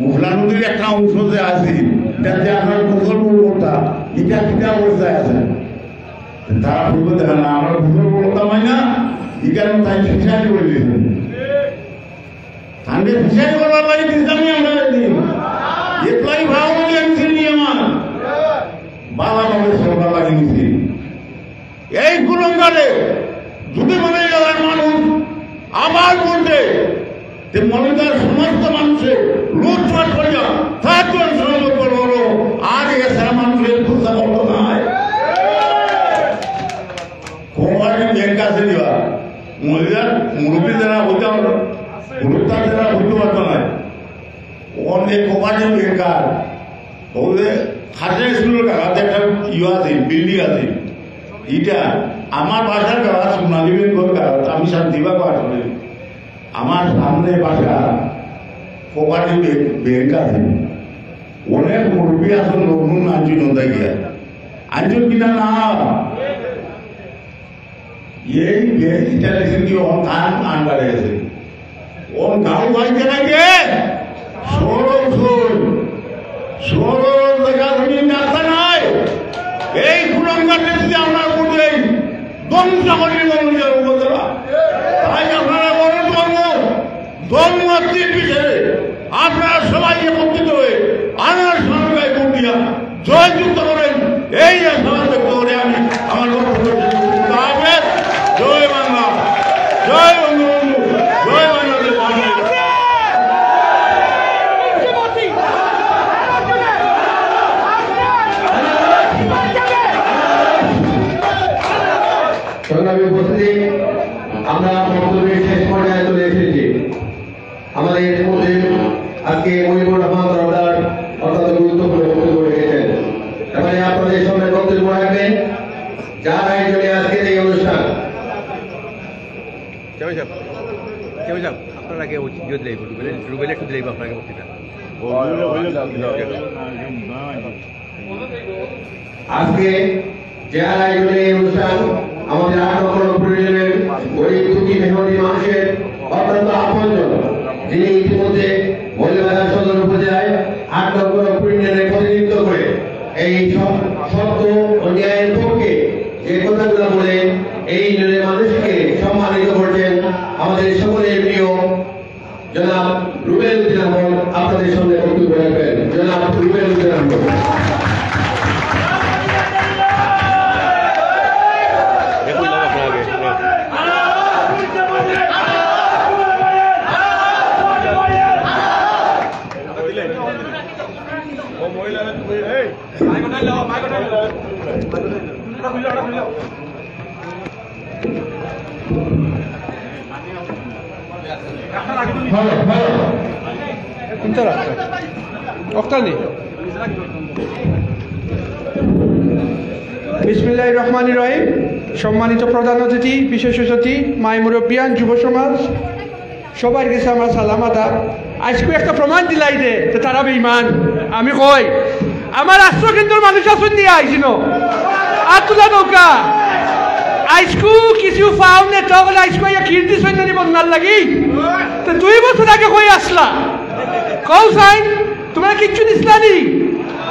মুখলা নদীর একটা অংশ যে আছে যাতে আপনার পুকুরটা এটা কিটা অবস্থায় আছে তারা পুকুর দেখে না আমরা পুকুর বলতাম না এই কারণে তাই ফিসারি করে দিয়েছেন তাহলে ফিসারি করবার লাগে দিতামই আমরা এগুলাই ভাব বলে আমি চিনি আমার বাবা বাবা সরকার লাগিয়েছি এই কুলঙ্গারে যদি মনে এলাকার মানুষ আবার বলতে যে মনিদার সমস্ত মানুষের লুটপাট করিয়া তারপর সহযোগ করবো আর এছাড়া মানুষের খুঁজা করতো না কোম্পানি ব্যাংক আছে দিবা মহিলার মুরব্বী যারা হইতে হলো গ্রুপটা যারা হইতে পারতো না অনেক কোম্পানি ব্যাংকার বলতে খাজা স্কুলের কাছে একটা ইয়ে আছে বিল্ডিং আছে এটা আমার বাসার কাজ সোনালী ব্যাংকের কাজ আমি শান্তিবাগ আসলে আমার সামনে বাসা কোপারেটিভ ব্যাংক আছে অনেক মুরব্বী আছে নতুন আঞ্চল নদা গিয়া আঞ্চল কিনা না এই ব্যাংক এটা লেখেন কি ওর কান আন্ডারে আছে ওর গাঁও বাড়িতে লাগে সরল জায়গা তুমি রাস্তা নাই এই কুলঙ্গাতে যদি আমরা বলি ধ্বংস করি মানুষের উপজেলা তাই আপনারা অনুরোধ করবো ধর্মত্বের বিষয়ে আপনারা সবাই একত্রিত হয়ে আনার সরকার দিয়া জয়যুক্ত করেন এই আশা ব্যক্ত করে আমি আমার বক্তব্য জয় বাংলা জয় বঙ্গবন্ধু জয় বাংলাদেশ সংগ্রামী উপস্থিতি আমরা বক্তব্যের শেষ পর্যায়ে চলে এসেছি আমাদের মধ্যে আজকে মনিবুর রহমান দরবার অত্যন্ত গুরুত্বপূর্ণ বক্তব্য রেখেছেন এবারে আপনাদের সামনে বক্তব্য রাখবেন যার আয়োজনে আজকের এই অনুষ্ঠান আপনার আগে রুবেল একটু দিলেই আপনাকে বক্তৃতা আজকে যার আয়োজনে এই অনুষ্ঠান আমাদের 8 নম্বর উপজেলার গরিব দুঃখী মেহনতি মানুষের অত্যন্ত আপনজন যিনি ইতিমধ্যে মৌলভীবাজার সদর উপজেলায় 8 নম্বর উপজেলার প্রতিনিধিত্ব করে এই সত্য ও ন্যায়ের পক্ষে যে কথাগুলো বলে এই ইউনিয়নের মানুষকে সম্মানিত করছেন আমাদের সকলের প্রিয় জনাব রুবেল উদ্দিন আহমদ আপনাদের সামনে বক্তব্য রাখবেন জনাব রুবেল উদ্দিন আহমদ বিসমিল্লাহির রহমানির রহিম। সম্মানিত প্রধান অতিথি, বিশেষ অতিথি, মাই মুরব্বিয়ান, যুব সমাজ, সবার কাছে আমার সালাম আদাব। আজকে একটা প্রমাণ দিলাই যে তারা বেঈমান। আমি কই আমার রাষ্ট্রকেন্দ্রের মানুষ আসুন দিয়ে আইছিল আর তোলা নৌকা আইসকু কিছু পাও নে তখন আইসকু কীর্তি সৈন্যী বন্যার লাগি 2 বছর আগে কই আসলা কৌ সাইন তোমরা কিচ্ছু দিসলানি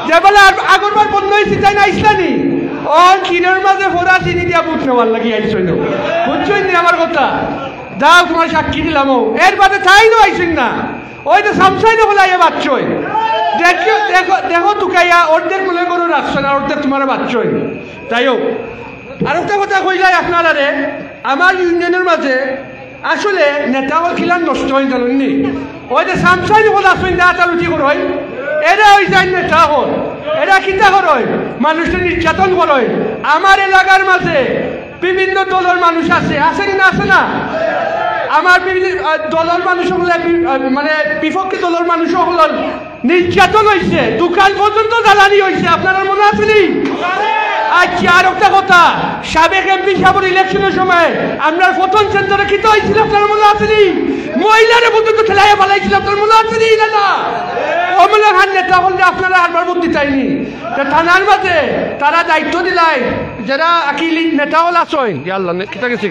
যে বলে আগরবার বন্ধ হয়েছে তাই না আইসলানি ও কিনের মাঝে ফোরা চিনি দিয়া বুঝ নেওয়ার লাগি আইসই না বুঝছই নি আমার কথা দাও তোমার সাক্ষী দিলাম এর বাদে তাই না আইসই না ওই তো সামসাই না বলে আইয়া বাচ্চই দেখো দেখো দেখো তুকাইয়া অর্ধেক মনে করো রাখছো না অর্ধেক তোমার বাচ্চই তাই হোক আর একটা কথা কইলাই আপনারা আমার ইউনিয়নের মাঝে আসলে নেতা হল খিলান নষ্ট হয়ে জানেননি ওই যে সামসাই হল আসবেন না তালুটি করয় এরা ওই যাই নেতা হল এরা কিতা করয় মানুষের নির্যাতন করয় আমার এলাকার মাঝে বিভিন্ন দলের মানুষ আছে কি না আছে না আমার বিভিন্ন দলের মানুষ মানে বিপক্ষে দলের মানুষ হল নির্যাতন হয়েছে দোকান পর্যন্ত জ্বালানি হয়েছে আপনারা মনে আছে নি আচ্ছা আর একটা কথা সাবেক এমপি সাহেবের ইলেকশনের সময় আমরা প্রথম সেন্টারে কিতা হয়েছিল আপনার মনে আছে নি মহিলারা পর্যন্ত খেলাইয়া পালাইছিল আপনার মনে আছে নি না অমলা খান নেতা হলে আপনারা আরবার বুদ্ধি চাইনি থানার মাঝে তারা দায়িত্ব দিলাই যারা আকিল নেতা হল আসেন আল্লাহ কিতা গেছে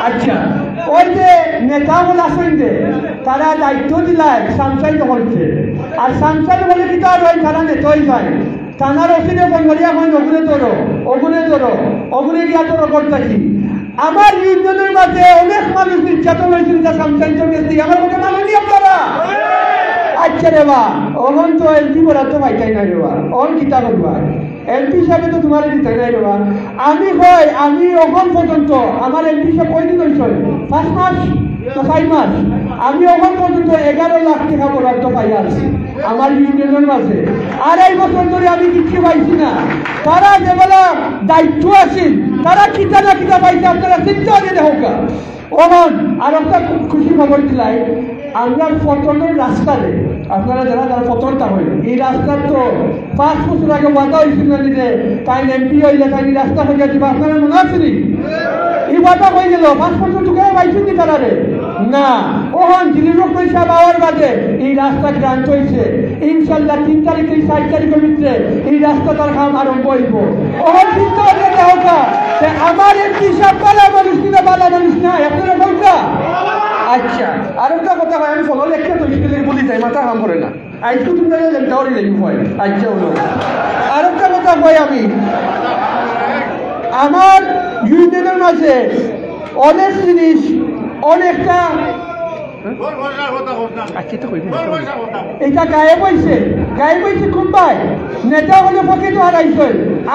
আচ্ছা ওই যে নেতা বলে আসেন যে তারা দায়িত্ব দিলায় সাংসারিক করছে আর সাংসারিক বলে কি তার ওই তারা নেতাই যায় থানার ওখানে বঙ্গলিয়া হয় অগুনে ধরো অগুনে গিয়া তোর করতেছি আমার ইউনিয়নের মাঝে অনেক মানুষ নির্যাতন হয়েছিল যা সাংসারিক গেছি আমার মনে মানেনি আপনারা আচ্ছা রে বা অহন তো এমপি করার তো ভাইটাই নাই রে বা অন কিতা করবা এমপি হিসাবে তো তোমার দিতে নাই রে বা আমি অহন পর্যন্ত আমার এমপি হিসাবে কয়দিন হয়েছে 5 মাস তো 5 মাস আমি অহন পর্যন্ত 11 লাখ টাকা বরাদ্দ পাই আছি আমার ইউনিয়নের মাঝে আর এই বছর ধরে আমি কিছু পাইছি না তারা যেগুলা দায়িত্ব আছে তারা কিতা না কিতা পাইছে আপনারা চিন্তা দিয়ে দেখো অহন আর একটা খুশি খবর দিলাই আমরা পতনের রাস্তাতে আপনারা যারা পতনটা হইল এই রাস্তার তো 5 বছর আগে ওয়াদা হয়েছিল যে তাই এমপি হইলে তাই রাস্তা হয়ে যাবে আপনারা মনে আছেনি এই ওয়াদা হয়ে গেল 5 বছর ঢুকে পাইছেন কি তারা রে না ওহন জিলিরক পয়সা পাওয়ার বাদে এই রাস্তা গ্রান্ট হয়েছে ইনশাল্লাহ 3 তারিখ থেকে 7 তারিখের ভিতরে এই রাস্তাটার কাম আরম্ভ হইব ওহন চিন্তা করতে হোক আমার এমপি সব বালা মানুষ কিনা বালা মানুষ না আপনারা বলতা আচ্ছা আর একটা কথা ভাই আমি ফলো লেখা তো স্কুলের বলি যাই মাথা কাম করে না আজকে তুমি লেখাওয়ারই লেখি হয় আচ্ছা হলো আর একটা কথা ভাই আমি আমার ইউনিয়নের মাঝে অনেক জিনিস অনেকটা এটা গায়েব হয়েছে খুব ভাই নেতা হলে পক্ষে তো হারাইছে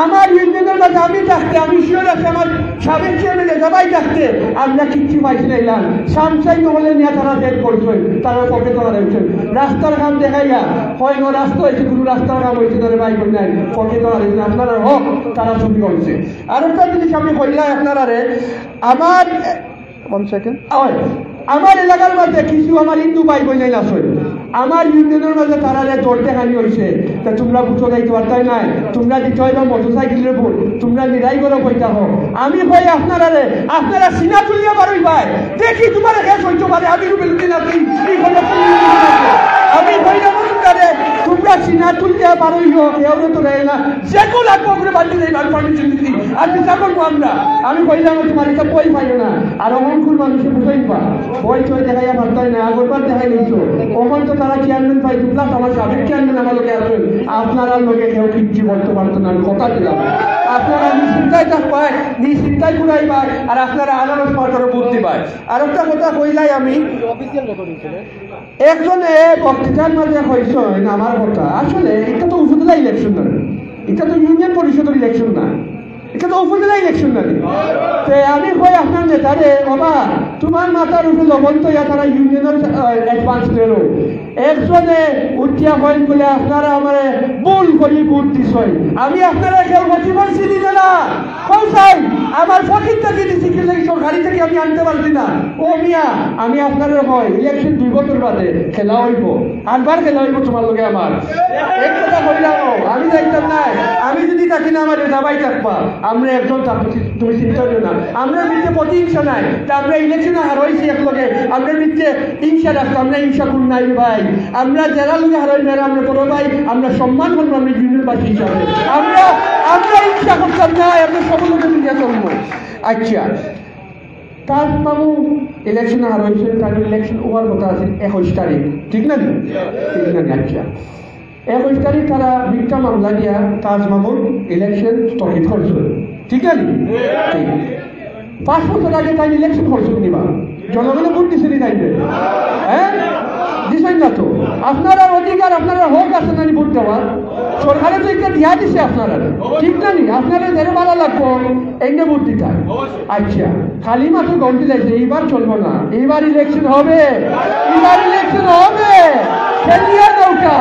আমার ইউনিয়নের মাঝে আমি থাকতে আমি শিওর আছে আমার সাবেক চেয়ারম্যান সবাই থাকতে আমরা কিচ্ছু পাইছি না এলাম সামসাই নহলে নিয়ে তারা ডেট করছে তারা পক্ষে তো হারাইছে রাস্তার কাম দেখাইয়া হয় না রাস্তা হয়েছে কোনো রাস্তার কাম হয়েছে তাদের বাইক নাই পক্ষে তো হারাইছে আপনারা হোক তারা ছবি করছে আর একটা জিনিস আমি কইলাই আপনারা আমার 1 সেকেন্ড আমার এলাকার মধ্যে কিছু আমার হিন্দু ভাই বোন আছে আমার ইউনিয়নের মধ্যে তারা দৌড়তে হানি হয়েছে তা তোমরা বুঝো যাইতে পারতাই নাই তোমরা দিতে হয় মোটরসাইকেলের ভোট তোমরা নিরাই করে পয়সা হোক আমি ভাই আপনারা সিনা তুলিয়া পারই ভাই দেখি তোমার শেষ হইতে পারে আমি রুবেলুদ্দিন আপনি আমি ভাই তোমরা সিনা তুলিয়া পারই হোক কেউ তো রে না যে কেউ লাগবো করে বাড়ি যাই পারমিশন দিচ্ছি আর বিচার করবো আমরা আমি কইলাম তোমার এটা বই পাইও না আর অমনকুল মানুষের বুঝাই পা বই চই দেখাইয়া পারতাই না আগরবার দেখাই নিছো অমন তো তারা চেয়ারম্যান পাই প্লাস আমার সাবেক চেয়ারম্যান আমার লোকে আসবেন আপনারা লোকে কেউ কিচ্ছু বলতে পারতো না আমি কথা দিলাম আপনারা নিশ্চিন্তায় থাকবাই নিশ্চিন্তায় ঘুরাই পায় আর আপনারা আনারস পাওয়ার বুদ্ধি পায় আর একটা কথা কইলাই আমি একজনে বক্তৃতার মাঝে হয়েছে আমার কথা আসলে এটা তো উপজেলা ইলেকশন না এটা তো ইউনিয়ন পরিষদের ইলেকশন না এটা তো উপজেলা ইলেকশন না আমি কই আপনার নেতারে বাবা তোমার মাথার উপরে লবণ তো তারা ইউনিয়নের অ্যাডভান্স পেল একজনে উঠিয়া হইল বলে আপনারা আমার ভুল করি ভোট দিছ আমি আপনারা কেউ বসি বলছি দিতে না চাই আমার ফকির থেকে দিচ্ছি কিন্তু সরকারি থেকে আমি আনতে পারছি না ও মিয়া আমি আপনাদের হয় ইলেকশন 2 বছর বাদে খেলা হইব আনবার খেলা হইব তোমার লোকে আমার এক কথা কইলাম আমি যাইতাম না আমি যদি থাকি না আমার দাবাই থাকবা আমরা একজন তুমি চিন্তা করো না আমরা মিথ্যে প্রতিহিংসা নাই তা আমরা ইলেকশনে হারাইছি একলগে আমরা মিথ্যে হিংসা রাখবো আমরা হিংসা কোন নাই ভাই আমরা যারা লোকে হারাই না আমরা কোনো ভাই আমরা সম্মান করবো আমরা ইউনিয়নবাসী হিসাবে আমরা হিংসা করতাম না আমরা সকল লোকের মিলিয়ে চলবো আচ্ছা তার মামু ইলেকশনে হারাইছে তার ইলেকশন ওভার কথা আছে 21 তারিখ ঠিক না আচ্ছা 21 তারিখ তারা মিথ্যা মামলা দিয়া তাজ মামুর ইলেকশন স্থগিত করছে ঠিক আছে 5 বছর আগে তাই ইলেকশন করছে নিবা জনগণের ভোট দিচ্ছে নি তাইবে হ্যাঁ দিছেন না তো আপনারা অধিকার আপনারা হোক আছে না ভোট দেওয়ার সরকারে তো একটা দিয়া দিছে আপনারা ঠিক না নি আপনারা যেন ভালো লাগবো এনে ভোট দিতে আচ্ছা খালি মাত্র গন্তি লাগছে এইবার চলবো না এইবার ইলেকশন হবে খেলিয়া নৌকা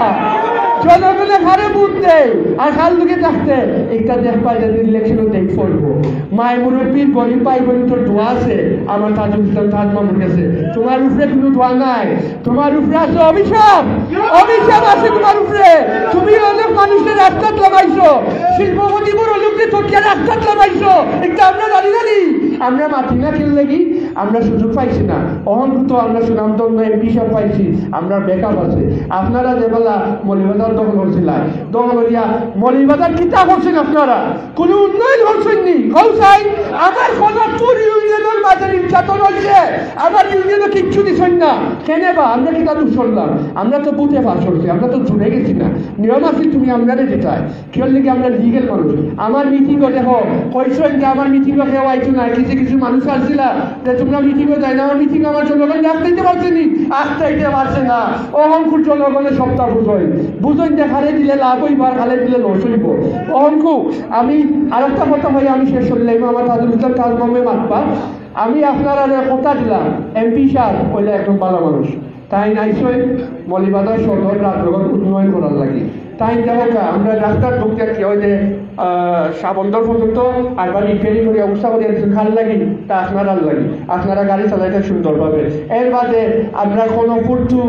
জনগণের ঘরে ভোট দেয় আর খাল দিকে থাকতে একটা দেখ পাই যে ইলেকশনও দেখ পড়বো মায় মুরব্বীর গরিব পাই বলি তোর দোয়া আছে আমার তাজুল ইসলাম তাজ মামুর কাছে তোমার উপরে কোনো দোয়া নাই তোমার উপরে আছে অভিশাপ আছে তোমার উপরে তুমি অনেক মানুষের রাস্তাত লাগাইছো শিল্পপতিপুর লোককে তোকে রাস্তাত লাগাইছো একটা আমরা জানি আমরা মাটি না খেললে কি আমরা সুযোগ পাইছি না অহংকৃত আমরা সুনামদন্ড এমপি সাহেব পাইছি আমরা ব্যাকআপ আছে আপনারা যেবেলা মলিবাজার দখল করছিলেন দখল করিয়া মলিবাজার কিতা করছেন আপনারা কোনো উন্নয়ন করছেন নি কৌসাই আমার খনপুর ইউনিয়নের মাঝে নির্যাতন হচ্ছে আমার ইউনিয়নে কিচ্ছু দিচ্ছেন না কেন বা আমরা কিতা দূর করলাম আমরা তো বুঝে পাস করছি আমরা তো জুড়ে গেছি না নিয়ম আছে তুমি আপনাদের যেটাই কেউ লেগে আমরা লিগেল মানুষ আমার মিটিংও দেখো কইছেন যে আমার মিটিংও কেউ আইছো না কিছু মানুষ আসছিলা যে তোমরা মিটিংও যায় না আমার মিটিং আমার জনগণ আসতে পারছেনি আসতে পারছে না অহংকুর জনগণের সপ্তাহ বুঝই যে খালে দিলে লাভ হইবার খালে দিলে লস হইব অহংকু আমি আরেকটা কথা হয়ে আমি শেষ করলাম আমার তাজুল ইসলাম তাজ মামে মাতবা আমি আপনারা কথা দিলাম এমপি সাহেব হইলে একদম ভালো মানুষ তাই নাইসই মলিবাজার সদর রাজনগর উন্নয়ন করার লাগে তাই যাবো আমরা রাস্তার ঢুকতে কেউ যে সাবন্দর পর্যন্ত আরবার রিপেয়ারিং করে অবস্থা করে খাল লাগি তা আপনারা লাগি আপনারা গাড়ি চালাইতে সুন্দরভাবে এর বাদে আমরা কোনো ফুটু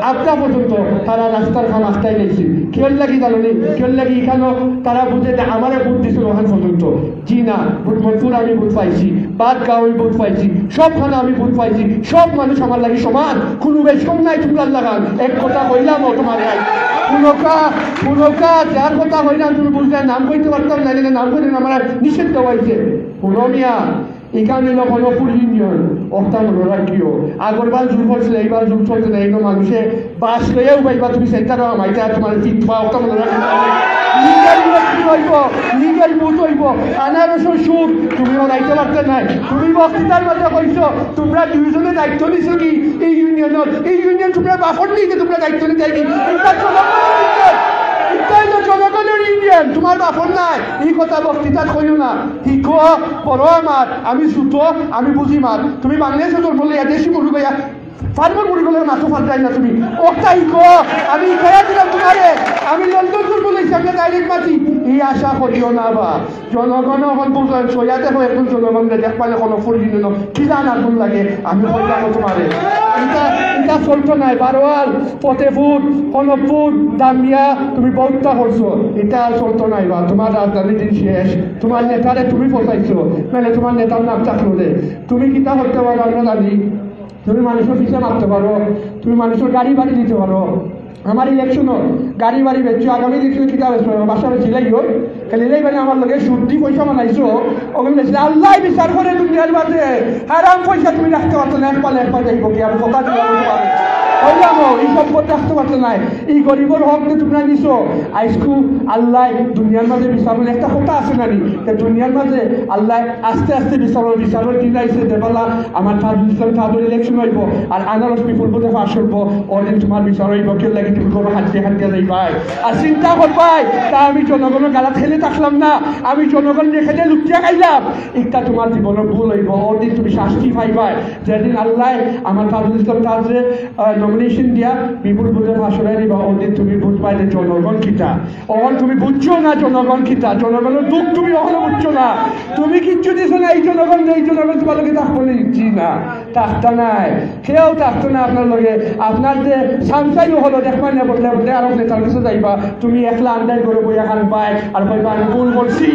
আটটা পর্যন্ত তারা রাস্তার খান আস্তায় নিয়েছি কেউ লাগি জানি কেউ লাগি এখানেও তারা বুঝে যে আমারে ভোট দিছিল ওখান পর্যন্ত জি না ভোটমনপুর আমি ভোট পাইছি বাদগাঁও আমি ভোট পাইছি সবখানে আমি ভোট পাইছি সব মানুষ আমার লাগি সমান কোনো বেশ কম নাই তোমরা লাগান এক কথা কইলাম তোমার পুনকা যার কথা হইলাম তুমি বুঝলে নাম কইতে পারতাম না নাম করে আমার নিষেধ দেওয়া হয়েছে পুনমিয়া এখানে খনপুর ইউনিয়ন অর্থাৎ রাখিও আগরবার জুল পড়ছিল এইবার জুল চলছে না এইগুলো মানুষে বাস লইয়াও পাইবা তুমি সেন্টার মাইতে তোমার ফিটবা অর্থাৎ লিগাল বুথ হইব আনারসের সুখ তুমিও দায়িত্ব পারতে নাই তুমি বক্তৃতার মধ্যে কইছ তোমরা দুইজনে দায়িত্ব নিছ কি এই ইউনিয়ন তোমরা বাফর নিয়ে তোমরা দায়িত্ব নিতে কি জনগণের ইউনিয়ন তোমার বাপর নাই এই কথা বক্তৃতা কইও না শিখো পড়ো আমার আমি ছুটো আমি বুঝি মার তুমি বাংলাদেশে তোর বলে দেশি মরু গাইয়া ফার্মার মরি গেলে মাথা ফাটাই না তুমি ওটা শিখো আমি খেয়া দিলাম তোমারে আমি লন্ডন তোর বলেছি আমি ডাইরেক্ট মাতি এই আশা করিও না বা জনগণ এখন বুঝলেন সইয়াতে হয় এখন জনগণকে দেখ পালে কোনো ফুরি নিল কি জান আগুন লাগে আমি বললাম তোমারে এটা চলতো নাই বারোয়াল ফতেপুর কনকপুর দামিয়া তুমি বহুতটা করছো এটা আর চলতো নাই বা তোমার রাজধানী দিন শেষ তোমার নেতারে তুমি ফসাইছো নাহলে তোমার নেতার নাম চাকলো দে তুমি কিতা করতে পারো আমরা জানি তুমি মানুষের পিছিয়ে মারতে পারো তুমি মানুষের গাড়ি বাড়ি দিতে পারো আমার ইলেকশনও গাড়ি বাড়ি বেচছো আগামী ইলেকশনে কিতা বেচবো বাসা বেচিলাই হোক খালি মানে আমার লগে সুদি পয়সা বানাইছো ওগুলো বেচলে আল্লাহ বিচার করে দুনিয়ার মাঝে হারাম পয়সা তুমি রাখতে পারতো না একবার যাইব কি আমি কথা দিলাম বললাম এই সম্পদ রাখতে পারতো নাই এই গরিবর হক যে তোমরা নিছো আইসকু আল্লাহ দুনিয়ার মাঝে বিচারের একটা কথা আছে নানি দুনিয়ার মাঝে আল্লাহ আস্তে আস্তে বিচারের দিন আইসে দেবালা আমার তাদের ইলেকশন হইব আর আনারস পিপুল বোধে ফাঁস করবো ওদিন তোমার বিচার হইব কেউ লাগে তুমি কোনো হাঁটতে যাইবাই আর চিন্তা করবাই তা আমি জনগণের গালা ঠেলে থাকলাম না আমি জনগণ রেখে লুকিয়ে খাইলাম একটা তোমার জীবনের ভুল হইব ওদিন তুমি শাস্তি পাইবাই যেদিন আল্লাহ আমার তাজুল ইসলাম তাজরে নমিনেশন দিয়া বিপুল বোধে ভাষণায় দিবা ওদিন তুমি বুঝবাই যে জনগণ কিতা ওখান তুমি বুঝছো না জনগণ কিতা জনগণের দুঃখ তুমি ওখানে বুঝছো না তুমি কিচ্ছু দিছো না এই জনগণ তোমার লোকে থাকবো দিচ্ছি না থাকতা নাই কেউ থাকতো না আপনার লগে আপনার যে সাংসাইও হলো দেখবাই না বদলে বদলে আরো নেতার কাছে যাইবা তুমি একলা আন্দাজ করে বই এখন পাই আর ভাইবা আমি ভুল বলছি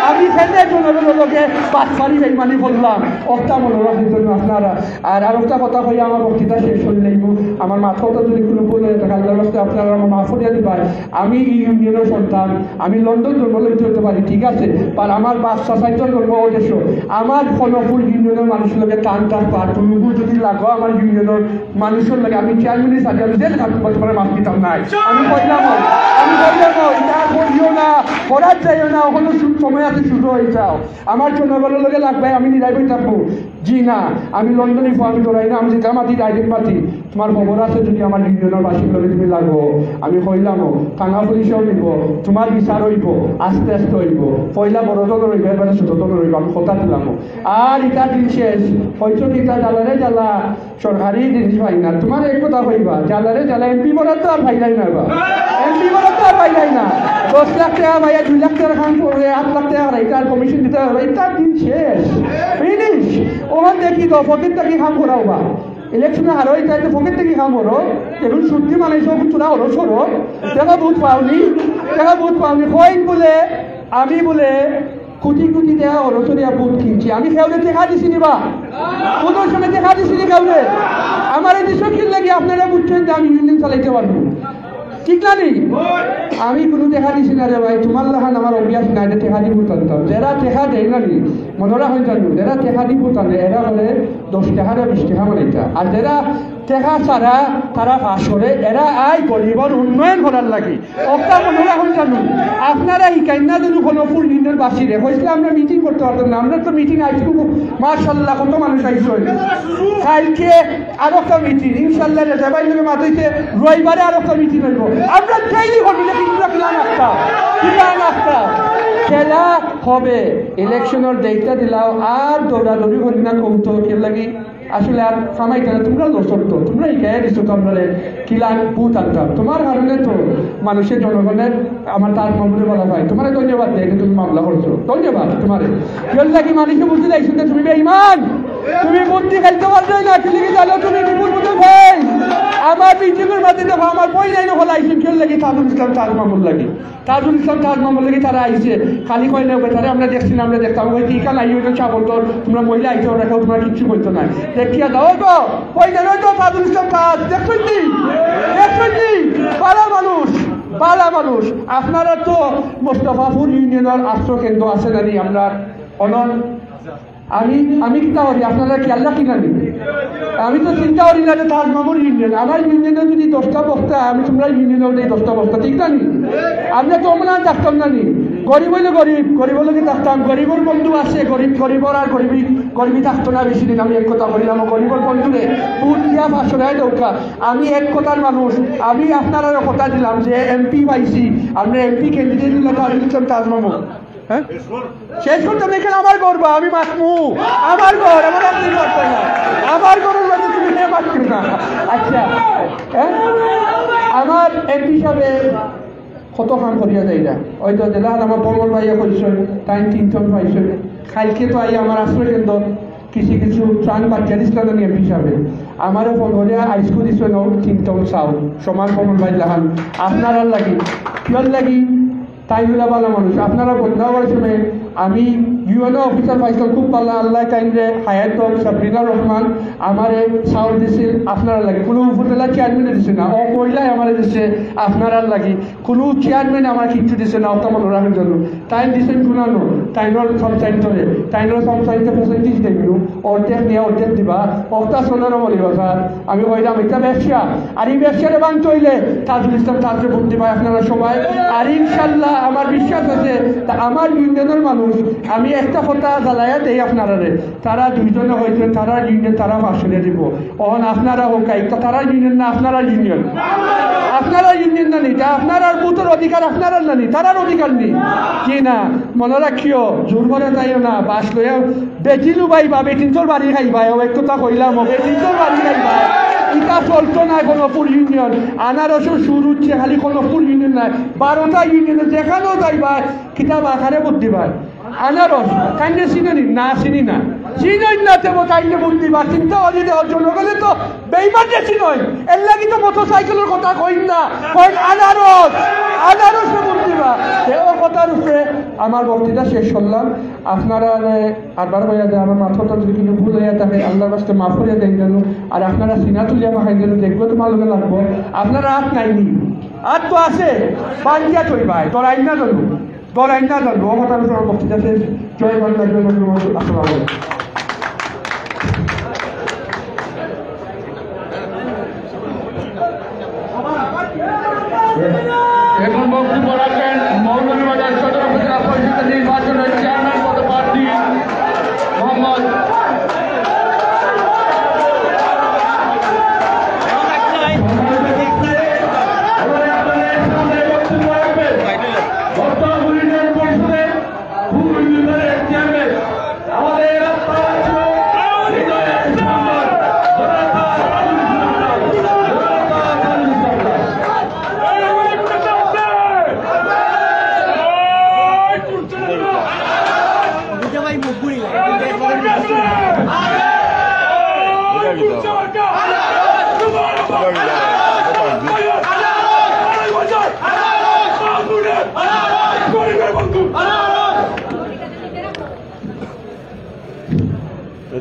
আমি খেলে জনগণের লোকে পাঁচ পারি বেইমানি বললাম অক্টা মনে রাখার জন্য আপনারা আর একটা কথা হয়ে আমার বক্তৃতা শেষ হয়ে যাইব আমার মাথাটা যদি কোনো ভুল হয়ে থাকে আল্লাহর রাস্তায় আপনারা আমার মাফ দিয়ে দিবেন আমি এই ইউনিয়নের সন্তান আমি লন্ডন জন্ম লইতে হতে পারি ঠিক আছে আর আমার বাচ্চা সাইজন জন্ম দেশ আমার ফলফুল ইউনিয়নের মানুষের লোকে টান পার তুমি যদি লাগো আমার ইউনিয়নের মানুষের লোকে আমি চেয়ারম্যানের সাথে আমি জেল থাকতে পারে মাফ দিতাম নাই আমি বললাম এটা করিও না করার যাইও না ওখানে সময় আছে শুরু হয়েছে চাও আমার জনগণের লগে লাগবে আমি নিরাপদ থাকবো জি না আমি লন্ডনে আমি ধরাই না আমি যেটা মাতি ডাইরেক্ট মাতি তোমার খবর আছে যদি আমার ইউনিয়নের বাসীর লগে তুমি লাগবো আমি হইলামও থানা পুলিশেও নিব তোমার বিচার হইব আস্তে আস্তে হইব পয়লা বড় দল হইব এবারে ছোট দল হইব আমি কথা দিলাম আর এটা দিন শেষ হয়তো এটা জ্বালারে জ্বালা সরকারি জিনিস পাই না তোমার এক কথা হইবা জ্বালারে জ্বালা এমপি বরাদ তো আর পাইলাই না বা এমপি বরাদ তো আর পাইলাই না 10 লাখ টাকা ভাইয়া 2 লাখ টাকা খান পড়বে 8 লাখ টাকা এটার কমিশন দিতে হবে এটা দিন শেষ ফিনিশ ওখান দেখি তো ফকির থেকে কাম করাও বা ইলেকশনে হারোই চাইতে ফকির থেকে কাম করো এখন সত্যি মানে সব তোরা হলো সরো টাকা বুথ পাওনি কইন বলে আমি বলে কোটি কোটি টাকা অরসরিয়া বুথ কিনছি আমি কেউরে দেখা দিছি নিবা কোনো সময় দেখা দিছি নি কেউরে আমার এই দেশ কি লাগে আপনারা বুঝছেন যে আমি ইউনিয়ন চালাইতে পারবো ঠিক না নি আমি কোনো দেখা দিছি না রে ভাই তোমার লাহান আমার অভ্যাস নাই দেখা দিব টানতাম যারা দেখা দেয় না নি মনে রাখেন জানো যারা দেখা দিব টানে এরা বলে 10 টাকা 20 টাকা মানে এটা আর যারা দেখা ছাড়া তারা পাশ করে এরা আয় গরিবর উন্নয়ন করার লাগে ওটা মনে রাখুন জানো আপনারা এই কান্না যদি কোনো ইউনিয়নের বাসীরে হয়েছিল আমরা মিটিং করতে পারতাম না আমরা তো মিটিং আইসি মার্শাল্লাহ কত মানুষ আইসি কালকে আরো একটা মিটিং ইনশাল্লাহ রেজাবাই লোকে মাথাইতে রবিবারে আরো একটা মিটিং হইব আমরা ডেইলি করবি না কিন্তু কিলাম একটা খেলা হবে ইলেকশনের ডেটটা দিলাও আর দৌড়াদৌড়ি করি না কমতো কে লাগি আসলে আর সময় কেন তোমরা দোষর তো তোমরা এই গায়ে দিচ্ছ তো আমরা কিলান বুথ আনতাম তোমার কারণে তো মানুষের জনগণের আমার তার মামলে বলা ভাই তোমার ধন্যবাদ দেয় তুমি মামলা করছো ধন্যবাদ তোমার কেউ লাগি মানুষকে বুঝতে চাইছো যে তুমি বেঈমান তুমি বুদ্ধি খেলতে পারছো না কি জানো তুমি বিপুল বুঝে ভাই আমার মিটিংয়ের মাঝে দেখো আমার বই নাই হল আইসে কেউ লাগি তাজুল ইসলাম তাজ মামুল লাগি তাজুল ইসলাম তাজ মামুল লাগি তারা আইসে খালি কয় না তারা আমরা দেখছি না আমরা দেখতাম ওই টিকা নাই ওই চাবল তোর তোমরা মহিলা আইসে রাখো তোমরা কিচ্ছু বলতো না দেখিয়া দাও তো ওই না তো তাজুল ইসলাম তাজ দেখছেন পাড়া মানুষ আপনারা তো মোস্তফাপুর ইউনিয়নের আশ্রয় কেন্দ্র আছে জানি আমরা অনন আমি চিন্তা করি আপনারা কি আল্লাহ কিনা নেই আমি তো চিন্তা করি না যে তাজ মামুর ইউনিয়ন আমার ইউনিয়নে যদি 10টা বস্তা আমি তোমরা ইউনিয়নেও নেই 10টা বস্তা ঠিক না নি আমরা তো অমনা থাকতাম না নি গরিব হইলে গরিব হলে থাকতাম গরিবর বন্ধু আছে গরিবর আর গরিবই থাকতো না বেশি দিন আমি এক কথা বললাম গরিবর বন্ধুরে বুট দিয়া পাঁচশো টাকা দরকার আমি এক কথার মানুষ আমি আপনারা কথা দিলাম যে এমপি পাইছি আমরা এমপি ক্যান্ডিডেট দিলাম তাজ মামু হ্যাঁ শেষ করতাম এখানে আমার ঘর বা আমি মাসমু আমার ঘর আমার আপনি করতে না আমার ঘরের মধ্যে তুমি নিয়ে মাসছি না আচ্ছা হ্যাঁ আমার এমপি সাহেব কত কাম করিয়া যায় না হয়তো জেলা আমার বর্মল ভাইয়া করছে টাইম 3 টন পাইছে কালকে তো আই আমার আশ্রয় কেন্দ্র কিছু ত্রাণ বাচ্চা দিচ্ছিল না এমপি সাহেব আমারও বর্মলিয়া হাইস্কুল দিচ্ছে ন 3 টন চাউল সমান বর্মল ভাই লাহান আপনারা লাগি কিয়র লাগি তাইগুলা ভালো মানুষ আপনারা বন্ধা হওয়ার সময় আমি ইউএনও অফিসার পাইছিলাম খুব ভালো আল্লাহ টাইমে হায়াত সাবরিনা রহমান আমারে চাউল দিছিল আপনারা লাগে কোনো উপজেলা চেয়ারম্যানে দিছে না ও মহিলাই আমার দিছে আপনারা লাগে কোনো চেয়ারম্যান আমার কিচ্ছু দিছে না ওটা মনে রাখার জন্য টাইম দিচ্ছেন শুনানো টাইমের সবসাইড ধরে টাইমের সবসাইডে ফেসিলিটিস দেখল অর্ধেক নিয়ে অর্ধেক দিবা অর্ধা শোনারও বলিবা স্যার আমি বললাম এটা ব্যবসা আর এই ব্যবসাটা বাংতে হইলে তাজুল ইসলাম তাজরে ভোট দিবা আপনারা সবাই আর ইনশাল্লাহ আমার বিশ্বাস আছে আমার ইউনিয়নের মানুষ আমি একটা কথা জ্বালাইয়া দেই আপনারা তারা দুইজনে হয়েছেন তারা ইউনিয়ন তারা ভাষণে দিব অন আপনারা হোক তারা ইউনিয়ন না আপনারা ইউনিয়ন না নিটা আপনারা বুথের অধিকার আপনারা না নি তারার অধিকার নেই কি না মনে রাখিও জোর করে যাইও না বাস লইয়া বেটিলু পাইবা বেটিনটোর বাড়ি খাইবা এক কথা কইলাম বেটিনটোর বাড়ি খাইবা এটা চলতো না কোনপুর ইউনিয়ন আনারসও সুর উঠছে খালি কোনপুর ইউনিয়ন নাই 12টা ইউনিয়নে যেখানেও যাইবা কিতাব আকারে বুদ্ধি পায় আনারস কাইন্ডে চিনি না চিনি না চিনই না দেবো কাইন্ডে বুদ্ধি বা চিন্তা হলে দেওয়ার জন্য গেলে তো বেইমান যে চিনই এর লাগি তো মোটরসাইকেলের কথা কইন না কইন আনারসে বুদ্ধি বা সেও কথার উপরে আমার বক্তৃতা শেষ করলাম আপনারা আরবার হইয়া দেয় আমার মাথা যদি কিন্তু ভুল হইয়া থাকে আল্লাহর কাছে মাফ করিয়া দেন যেন আর আপনারা সিনা তুলিয়া মাখাই যেন দেখবো তোমার লোকে লাগবো আপনারা হাত নাইনি আর তো আছে বাঙ্গিয়া চইবাই তোর আইন না জানো ও কথার উপর বক্তৃতা শেষ জয় বাংলা জয় বাংলা আসসালাম এখন বক্তব্য রাখেন মৌলভীবাজার সদর উপজেলা পরিষদের নির্বাচনের চেয়ারম্যান পদে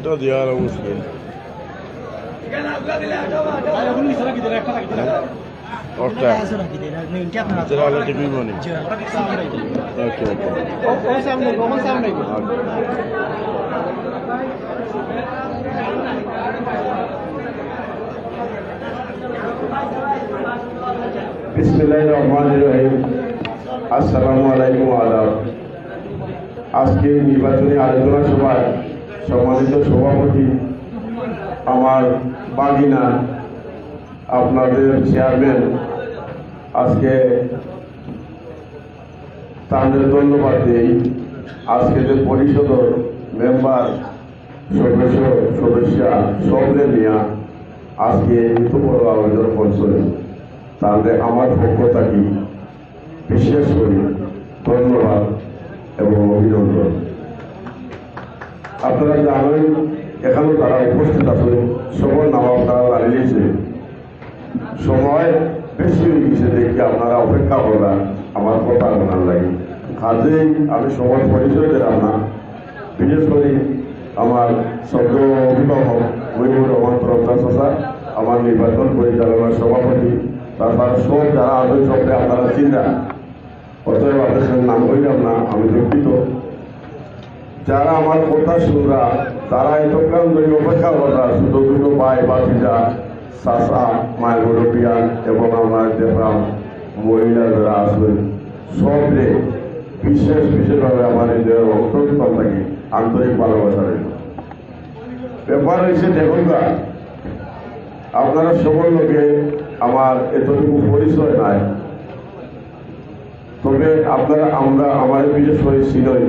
এটা দেওয়ার মুশকিল বিসমিল্লাহির রহমানির রহিম। আসসালামু আলাইকুম আদাব। আজকে নির্বাচনী আলোচনা সভায় সম্মানিত সভাপতি আমার বাগিনা আপনাদের চেয়ারম্যান, আজকে তাদের ধন্যবাদ দিই। আজকে যে পরিষদের মেম্বার সদস্য সবরে নিয়ে আজকে এত বড় আয়োজন করছেন, তাহলে আমার পক্ষ থাকি বিশেষ করে ধন্যবাদ এবং অভিনন্দন। আপনারা জানেন এখানে তারা উপস্থিত আছেন, সবার নাম আপনারা দাঁড়িয়েছে, সময় বেশি হয়ে গেছে দেখি আপনারা অপেক্ষা করা আমার কথা আপনার লাগে। কাজেই আমি সবার পরিচয় দিলাম না, বিশেষ করে আমার সদ্য অভিভাবক মহিবুর রহমান প্রফেসর চাচা, আমার নির্বাচন পরিচালনার সভাপতি, তারপর সব যারা আছেন সবকে আপনারা চিন্তা, অতএব আপনাদের নাম বললাম না, আমি দুঃখিত। যারা আমার কথা শুনরা, তারা এতক্ষণ ধরে অপেক্ষা করা, শুধু দুটো পায় বাসিরা চাষা মায়ের মুরব্বিয়ান এবং আমার দেখলাম মহিলা যারা আসবেন, সবরে বিশেষভাবে আমার নিজের অন্তর্গত থাকি আন্তরিক ভালোবাসা রইল। ব্যাপার হয়েছে দেখুন, আপনারা সকল লোকে আমার এতটুকু পরিচয় নাই, তবে আপনারা আমার বিশেষ করে চিনই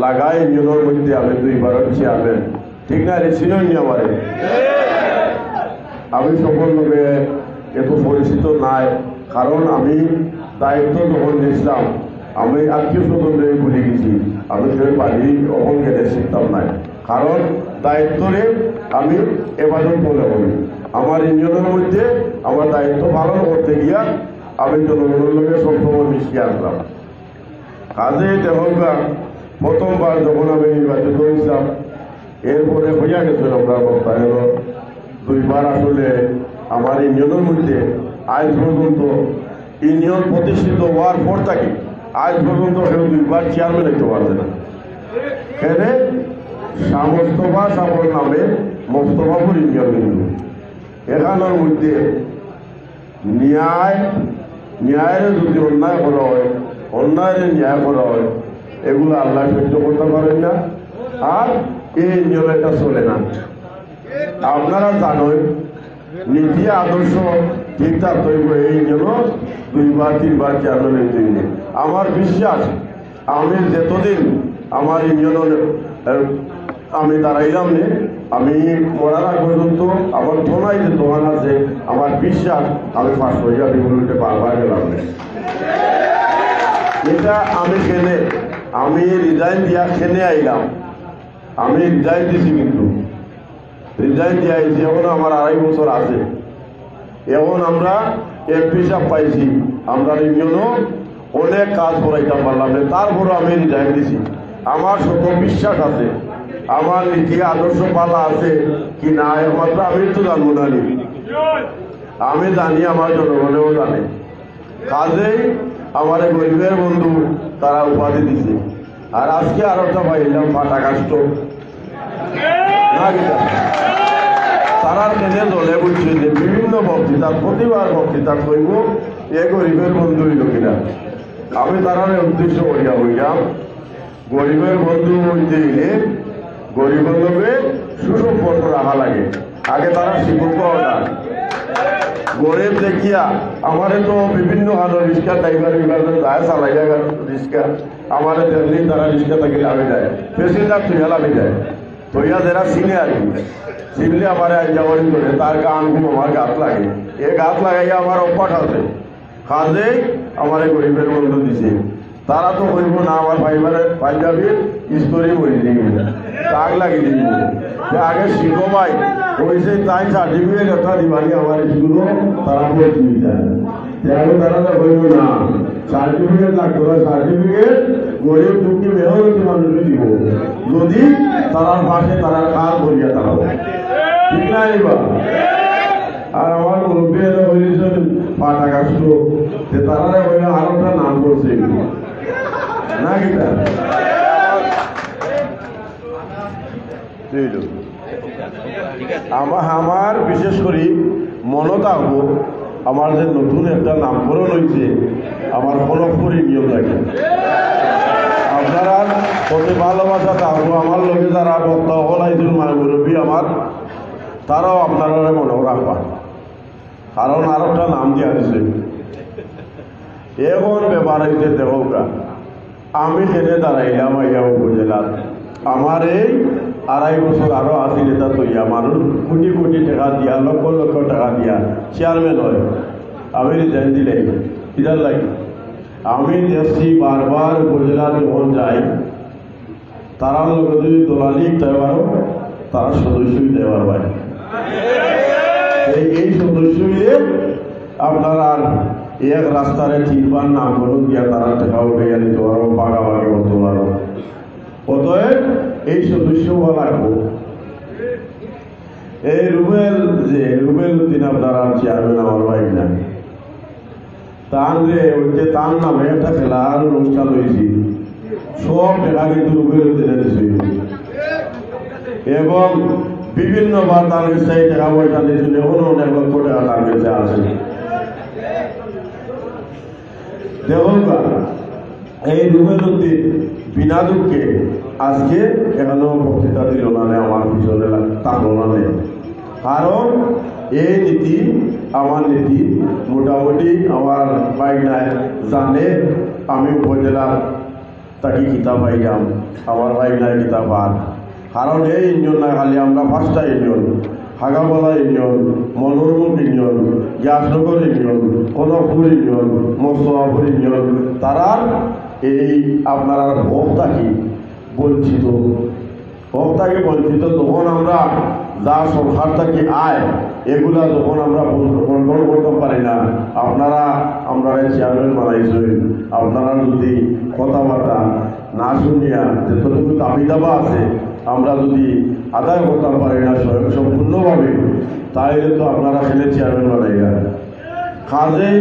লাগাই ইউনিয়নের মধ্যে আমি 2 বারের চেয়ারম্যান, ঠিক না? রে চিনই নি আমারে? আমি সকল লোকে এত পরিচিত নাই, কারণ আমি দায়িত্ব যখন নিয়েছিলাম আমি আত্মীয় স্বজনরে ভুলে গেছি, আমি বাড়ি অহং গেলে শিখতাম নাই, কারণ দায়িত্বরে আমি এবাদত মনে করি। আমার ইউনিয়নের মধ্যে আমার দায়িত্ব পালন করতে গিয়া আমি জনগণের লোকের সবসময় মিশিয়ে আসলাম। কাজে দেখা প্রথমবার যখন আমি নির্বাচিত হয়েছিলাম, এরপরে হইয়া গেছিল আমরা বক্তায় 2 বার আসলে আমার ইউনিয়নের মধ্যে আজ পর্যন্ত ইউনিয়ন প্রতিষ্ঠিত হওয়ার পর থাকি আজ পর্যন্ত কেউ 2 বার চেয়ারম্যান হইতে পারছে না। এখানে মোস্তফা সাবর নামে মোস্তফাপুর ইউনিয়ন, কিন্তু এখানের মধ্যে ন্যায়ের যদি অন্যায় করা হয়, অন্যায়ের ন্যায় করা হয়, এগুলো আল্লাহ সহ্য করতে পারেন না, আর এই নিয়ম এটা চলে না। আপনারা জানেন নীতি আদর্শ ঠিকঠাক তৈরি এই জন্য 2 বার 3 বার চেয়ারম্যান তৈরি। আমার বিশ্বাস আমি যতদিন আমার ইউনিয়নের আমি দাঁড়াইলাম নে, আমি মরার আগ পর্যন্ত আমার থানায় যে দোকান আছে, আমার বিশ্বাস আমি 500 বিগুলোতে বারবার গেলাম। এটা আমি খেলে আমি রিজাইন দিয়া খেলে আইলাম, আমি রিজাইন দিছি, কিন্তু রিজাইন দিয়ে আইছি এখন আমার 2.5 বছর আছে। এখন আমরা এমপি সাহেব পাইছি, আমরা ইউনিয়নও অনেক কাজ করাইতাম পারলাম না, তারপরে আমি রিজাইন দিছি। আমার শত বিশ্বাস আছে, আমার নীতি আদর্শ পালা আছে কি না একমাত্র আমি তো জানবো না, আমি জানি, আমার জনগণেও জানে। কাজেই আমার গরিবের বন্ধু তারা উপাধি দিছে। আর আজকে আর একটা পাইলাম ফাটা কাষ্ট না, তারা ট্রেনে দলে বলছে যে বিভিন্ন বক্তৃতা প্রতিবার বক্তৃতা করব এ গরিবের বন্ধু হইল কিনা। আমি তারা উদ্দেশ্য করিয়া হইলাম, গরিবের বন্ধু হইতে গেলে গরিবের লোকে সুসম্পর্ক রাখা লাগে। আগে তারা শিক্ষক না, গরিব দেখিয়া আমারে তো বিভিন্ন হাজার রিক্সা ড্রাইভার যায় চালাইয়া রিক্সা, আমার দেখলি তারা রিক্সা থাকি লাভে যায়, প্যাসেঞ্জার তুইয়া লাভে যায়, তৈয়া যারা চিনে আর কি চিনলে আমার আইজাবাড়ি করে তার গান ঘুম আমার গাছ লাগে, এ গাছ লাগাইয়া আমার অভ্যাস আছে। কাজেই আমার গরিবের বন্ধু দিছে, তারা তো কইব না আমার পাঞ্জাবির স্টোরি বলি দিবি, তাক লাগি দিব, আগে শিখো ভাই কইছে তাই সার্টিফিকেট একটা দিবানি আমার স্কুল, তারা বলছি তারা তো কইব না সার্টিফিকেট লাগতো না, সার্টিফিকেট গরিব দুঃখী মেহনতি মানুষকে দিব যদি তারার পাশে তারা কাজ করিয়া তারা ঠিক না এবার। আর আমার মুরব্বীরা বলেছেন পাটা কাষ্ট তারা বলে আরো একটা নাম করছে না কিনা আমার বিশেষ করে মনে থাকবো আমার যে নতুন একটা নামকরণ হয়েছে আমার ফলকপুরি নিয়ম থাকে আপনারা প্রতি ভালোবাসা থাকবো আমার লোকে যারা বক্তা হলাইছিল মুরব্বী আমার তারাও আপনারা মনে রাখবা কারণ আর একটা নাম দিয়া দিছে এখন ব্যাপার হইতে দেহকা আমি ট্রেনে দাঁড়াইলাম আইয়া উপজেলার আমার এই 2.5 বছর আরো আসি নেতা তৈয়া মানুষ কোটি কোটি টাকা দিয়া লক্ষ লক্ষ টাকা দিয়া চেয়ারম্যান হয় আমি রিজাইন দিলে কিদার লাগে আমি দেখছি বারবার উপজেলা যখন যাই তারা লোক যদি দলালি দেওয়ারও তারা সদস্যই দেওয়ার পারে এই সদস্যই আপনারা এক রাস্তারে চিনবার নাম করুন দিয়া তারা টাকা উঠে নিতে পারো বাগাবাগি করতে পারো অতএব এই সদস্য লাগবো এই রুবেল উদ্দিন আপনারা চেয়ারম্যান আমার ভাই না তার যে তার নামে একটা খেলার অনুষ্ঠান হয়েছি সব টাকা কিন্তু রুবেল উদ্দিনের এবং বিভিন্নবার তার কাছে টাকা পয়সা দিয়েছিল এখনো অনেক লক্ষ টাকা তার কাছে আছে দেখুন এই রুবেল উদ্দিন বিনা দুঃখে আজকে এখানেও বক্তৃতা দিল না আমার পিছনে থাকলো না কারণ এই নীতি আমার নীতি মোটামুটি আমার ভাইনায় জানে আমি উপজেলার তাকে কিতাব পাইলাম আমার ভাইনায় কিতাব আর কারণ এই ইউনিয়ন না খালি আমরা 5টা union Hagabala union Monoramukh union Gasnagar union Kanakpur union Mostafapur union তারা এই আপনারা হক থাকি বঞ্চিত তখন আমরা যা সরকার থেকে আয় এগুলা যখন আমরা কন্ট্রোল করতে পারি না আপনারা আমরা চেয়ারম্যান বানাইছেন আপনারা যদি কথাবার্তা না শুনিয়া যতটুকু দাবি দাবা আছে আমরা যদি আদায় করতে পারি না সম্পূর্ণভাবে তাহলে তো আপনারা সেটা চেয়ারম্যান বানাই না কাজেই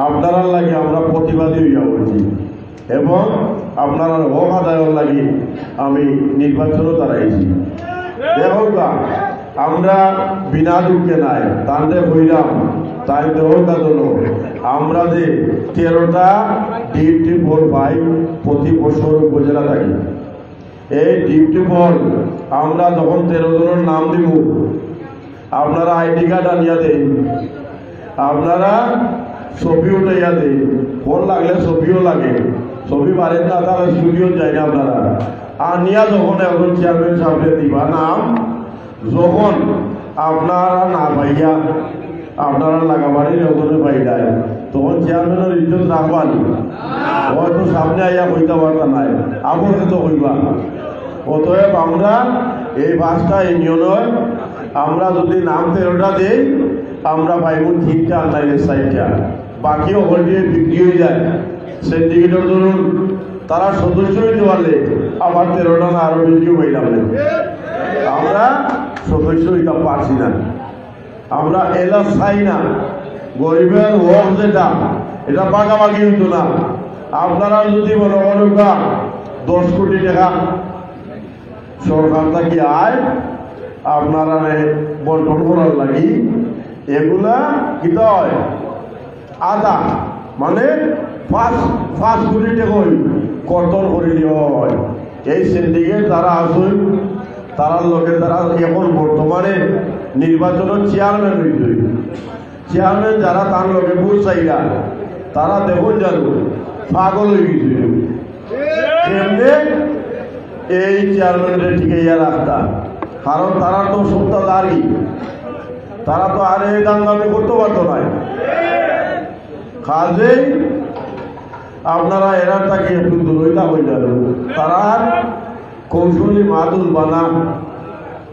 আপনারা লাগে আমরা প্রতিবাদী হইয়া বলছি এবং আপনারা হক আদায়ের লাগি আমি নির্বাচনও দাঁড়াইছি দেখো আমরা বিনা দুঃখে নাই তাহলে হইলাম তাই দেহটা জন্য আমরা যে 13টা ডিউটি বোর্ড পাই প্রতি বছর উপজেলা থাকি এই ডিউটি বোর্ড আমরা যখন 13 জনের নাম দিব আপনারা আইডি কার্ড আনিয়া দেন আপনারা ছবি উঠাইয়া দেন ফোন লাগলে ছবিও লাগে ছবি পারেন না তারা স্টুডিও যায় না আপনারা আনিয়া যখন এখন চেয়ারম্যান সাহেব দিবা নাম যখন আপনারা না পাইয়া আপনারা লাগাবাড়ি যখন পাই যায় তখন চেয়ারম্যানের ইজ্জত রাখবানি হয়তো সামনে আইয়া হইতে পারতা নাই আবর্তিত হইবা অতএব আমরা এই 5টা ইউনিয়ন আমরা যদি নাম 13টা দেই আমরা পাইব 3টা আনলাইনের 4টা বাকি অলরেডি বিক্রি হয়ে যায় সিন্ডিকেটের ধরুন তারা সদস্য হইতে পারলে আবার 13টা না আরো বেশি হইলাম আমরা সদস্য হইতে পারছি না আমরা এলা চাই না গরিবের হক যেটা এটা বাগাবাগি হইতো না আপনারা যদি মনে করেন 10 কোটি টাকা সরকার থেকে আয় আপনারা বন্টন করার লাগি এগুলা কিতা হয় আদা মানে 5 কোটি টাকা কর্তন করে দেওয়া হয় এই সিন্ডিকেট যারা আসুন তারা লোকের দ্বারা এখন বর্তমানে নির্বাচনের চেয়ারম্যান হয়েছে চেয়ারম্যান যারা তার লোকে ভোট চাইরা তারা দেখুন জানো পাগল হয়ে গেছে কেমনে এই চেয়ারম্যানের ঠিক ইয়া রাস্তা কারণ তারা তো সত্তাধারী তারা তো আর এই দাঙ্গামি করতে পারতো না কাজেই আপনারা এরা তাকে একটু দূরতা হয়ে যাবে তারা কৌশলী মাদুল বানা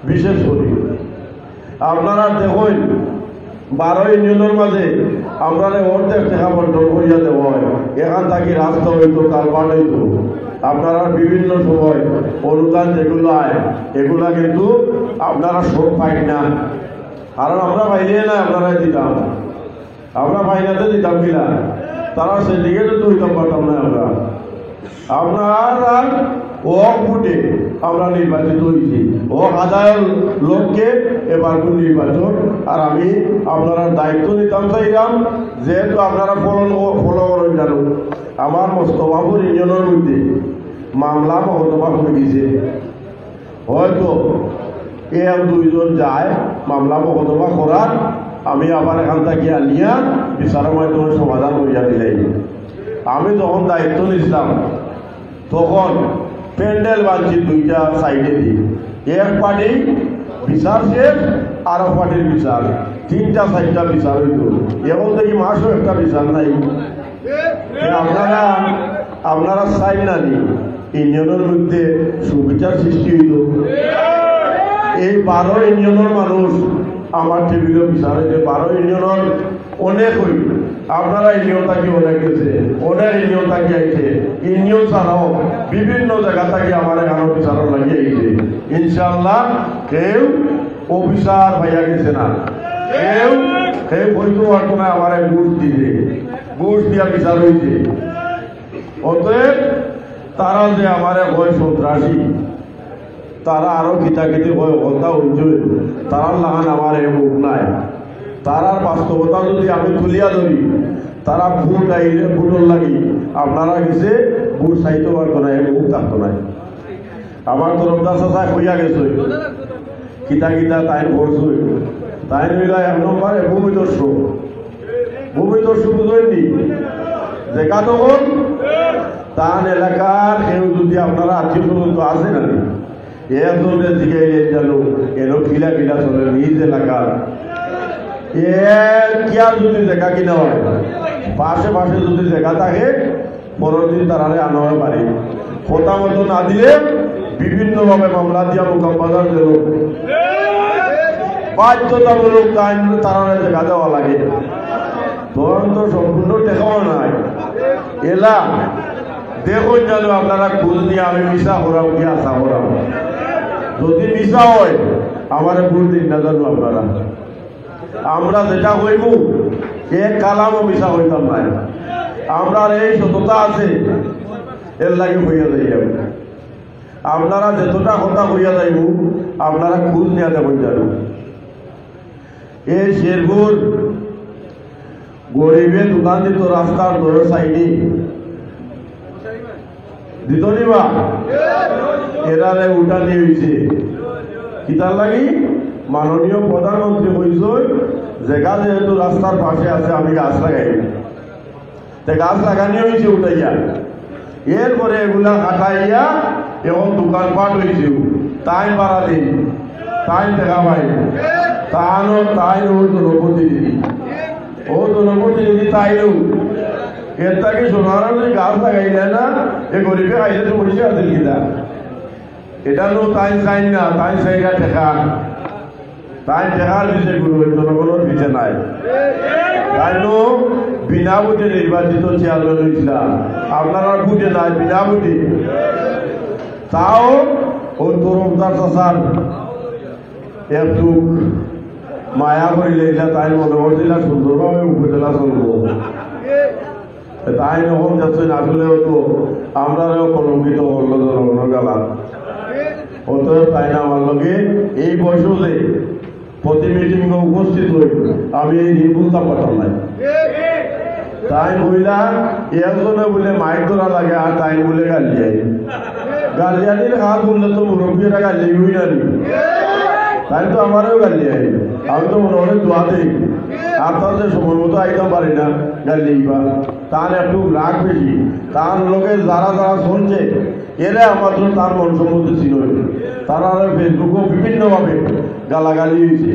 বিশেষ করে আপনারা দেখুন 12 ইউনিয়নের মাঝে আমরা অর্ধেক টাকা বন্টন করিয়া দেওয়া হয়। এখান থেকে রাস্তা হইতো, কালভার্ট হইতো, আপনারা বিভিন্ন সময় অনুদান যেগুলো আয় এগুলা কিন্তু আপনারা সব পাই না, কারণ আমরা পাইলে না আপনারা দিতাম, আমরা পাইনাতে দিতাম কিনা, তারা সেদিকে তো দিতাম পারতাম না। আপনারা ও ফুটে আমরা নির্বাচিত হয়েছি, ও হাজার লোককে এবার নির্বাচন, আর আমি আপনারা দায়িত্ব নিতাম চাইলাম, যেহেতু আপনারা ফলো করেন জানো আমার মোস্তফাপুর ইউনিয়নের মধ্যে মামলা মহতমা হয়ে গেছে, হয়তো এ দুইজন যায় মামলা মহতমা করার, আমি আবার এখান থেকে আনিয়া বিচারের মাধ্যমে সমাধান করিয়া দিলাই। আমি যখন দায়িত্ব নিছিলাম তখন প্যান্ডেল বাঁধছি দুইটা সাইডে দিই, এক পার্টি বিচার শেষ, আরো পার্টির বিচার, 3টা 4টা বিচার হইত, এখন থেকে মাসও একটা বিচার নাই। আপনারা চাই না নি ইউনিয়নের মধ্যে সুবিচার সৃষ্টি হইত? এই 12 ইউনিয়নের মানুষ আমার টেবিলে বিচার হয়েছে, 12 ইউনিয়নের অনেক হইল, আপনারা ইউনিয়ন থাকি অনেক গেছে, অনেক ইউনিয়ন থাকি আইছে, ইউনিয়ন ছাড়াও বিভিন্ন জায়গা থেকে আমার এখানে বিচার লাগিয়ে আইছে। ইনশাল্লাহ কেউ অফিসার ভাইয়া গেছে না, কেউ বৈধ ঘটনা আমার ঘুষ দিয়ে বিচার হয়েছে। অতএব তারা যে আমার হয় সন্ত্রাসী, তারা আরো কিতাকিতি হয় কথা হইছে, তারার লাগান আমার মুখ নাই, তারার বাস্তবতা যদি আমি তুলিয়া ধরি, তারা ভোট আইলে ভোটর লাগি আপনারা গেছে ভোট চাইতে পারতো না, মুখ থাকতো নাই। আমার তরফদার চাচা কইয়া গেছে কিতা তাই করছ, তাই মিলা 1 নম্বরে ভূমিদস্যু বুঝেননি দেখা তখন তার এলাকার কেউ যদি আপনারা আত্মীয় স্বজন আছে না, একজনের দিকে জানো এর কিলা চলে নিজ এলাকার কিয়ার যদি দেখা কিনা হয়, পাশে যদি দেখা থাকে পরের দিন তারারে আনা হয় পারে, কথা মতো না দিলে বিভিন্নভাবে মামলা দিয়া মোকাবিলার দেব, বাধ্যতামূলক তারারে দেখা দেওয়া লাগে। তখন তো সম্পূর্ণ টেকাও নাই, এলা দেখুন জানো আপনারা খোঁজ নিয়ে আমি মিশা করাও কি আশা করাও, যদি মিশা হয় আমার ভুল দিন না জানো আপনারা, আমরা যেটা হইব এক কালামও মিশা হইতাম না, আমরা এই সততা আছে এর লাগে হইয়া যাই। আপনারা যতটা কথা হইয়া যাইব আপনারা খোঁজ নিয়ে দেবেন জানো। এই শেরপুর গরিবের দোকান দিত রাস্তার দোর সাইডে দিত নিবা, এরারে উঠানি হয়েছে কিতার লাগি মাননীয় প্রধানমন্ত্রী কইস জায়গা যেহেতু রাস্তার পাশে আছে আমি গাছ লাগাই, গাছ লাগানি হয়েছে উঠাইয়া, এরপরে এগুলা কাটাইয়া এবং দোকানপাট হয়েছে, তাই বাড়া দিন তাই দেখা পাই, তাই ও জনপ্রতিনিধি, তাইও এর তাকে সোনার গাছ লাগাইলে না, এ গরিবে খাইলে তো বসে আছে কিনা, এটা নো তাই চাই না, তাই চাইরা তাই টেকার বিষয়গুলো জনগণের পিছিয়ে নাই, তাই বিনা ভোটে নির্বাচিত চেয়ারম্যান হয়েছিলাম, আপনারা বুঝে নাই বিনা ভোটে, তাও ও তরফদার চাষার একটু মায়া করিলে তাই মনে করছিল সুন্দরভাবে উপজেলা চলব, তাই যখন যাচ্ছেন আসলেও তো আমরাও কলঙ্কিত করল জনগণের গালা। অতএব তাই না আমার লগে এই বয়সে প্রতি মিটিং উপস্থিত হই আমি এই দিন বলতে পারতাম না, তাই বইলা একজনে বলে মাইক ধরা লাগে আর তাই বলে গালিয়ানির হাত বললে তো মুরব্বীরা গালিয়ে হই না, তাই তো আমারও গালিয়ে আমি তো মনে হয় দোয়া দিই, আর তাদের সময় মতো আইতাম পারি না গালিবা, তার একটু রাগ বেশি, তার লোকে যারা শুনছে এরা আমার জন্য তার মন সম্বন্ধে ছিল, তারা ফেসবুকও বিভিন্নভাবে গালাগালি হয়েছে।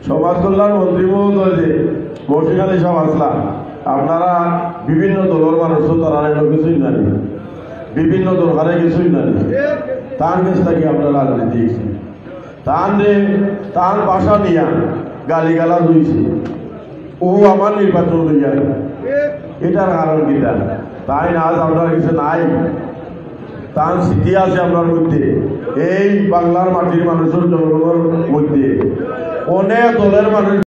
সমাজ কল্যাণ মন্ত্রী মহোদয় যে বর্ষিকালে সব আসলাম, আপনারা বিভিন্ন দলের মানুষও তারা কিছুই জানি, বিভিন্ন দরকারে কিছুই জানি, তার কাছ থেকে আপনারা রাজনীতি তার বাসা নিয়া গালিগালাজ হয়েছে, ও আমার নির্বাচন লইয়া এটার কারণ কিটা? তাই না আজ আপনার কাছে নাই, তার স্মৃতি আছে আপনার মধ্যে, এই বাংলার মাটির মানুষের জনগণের মধ্যে অনেক দলের মানুষ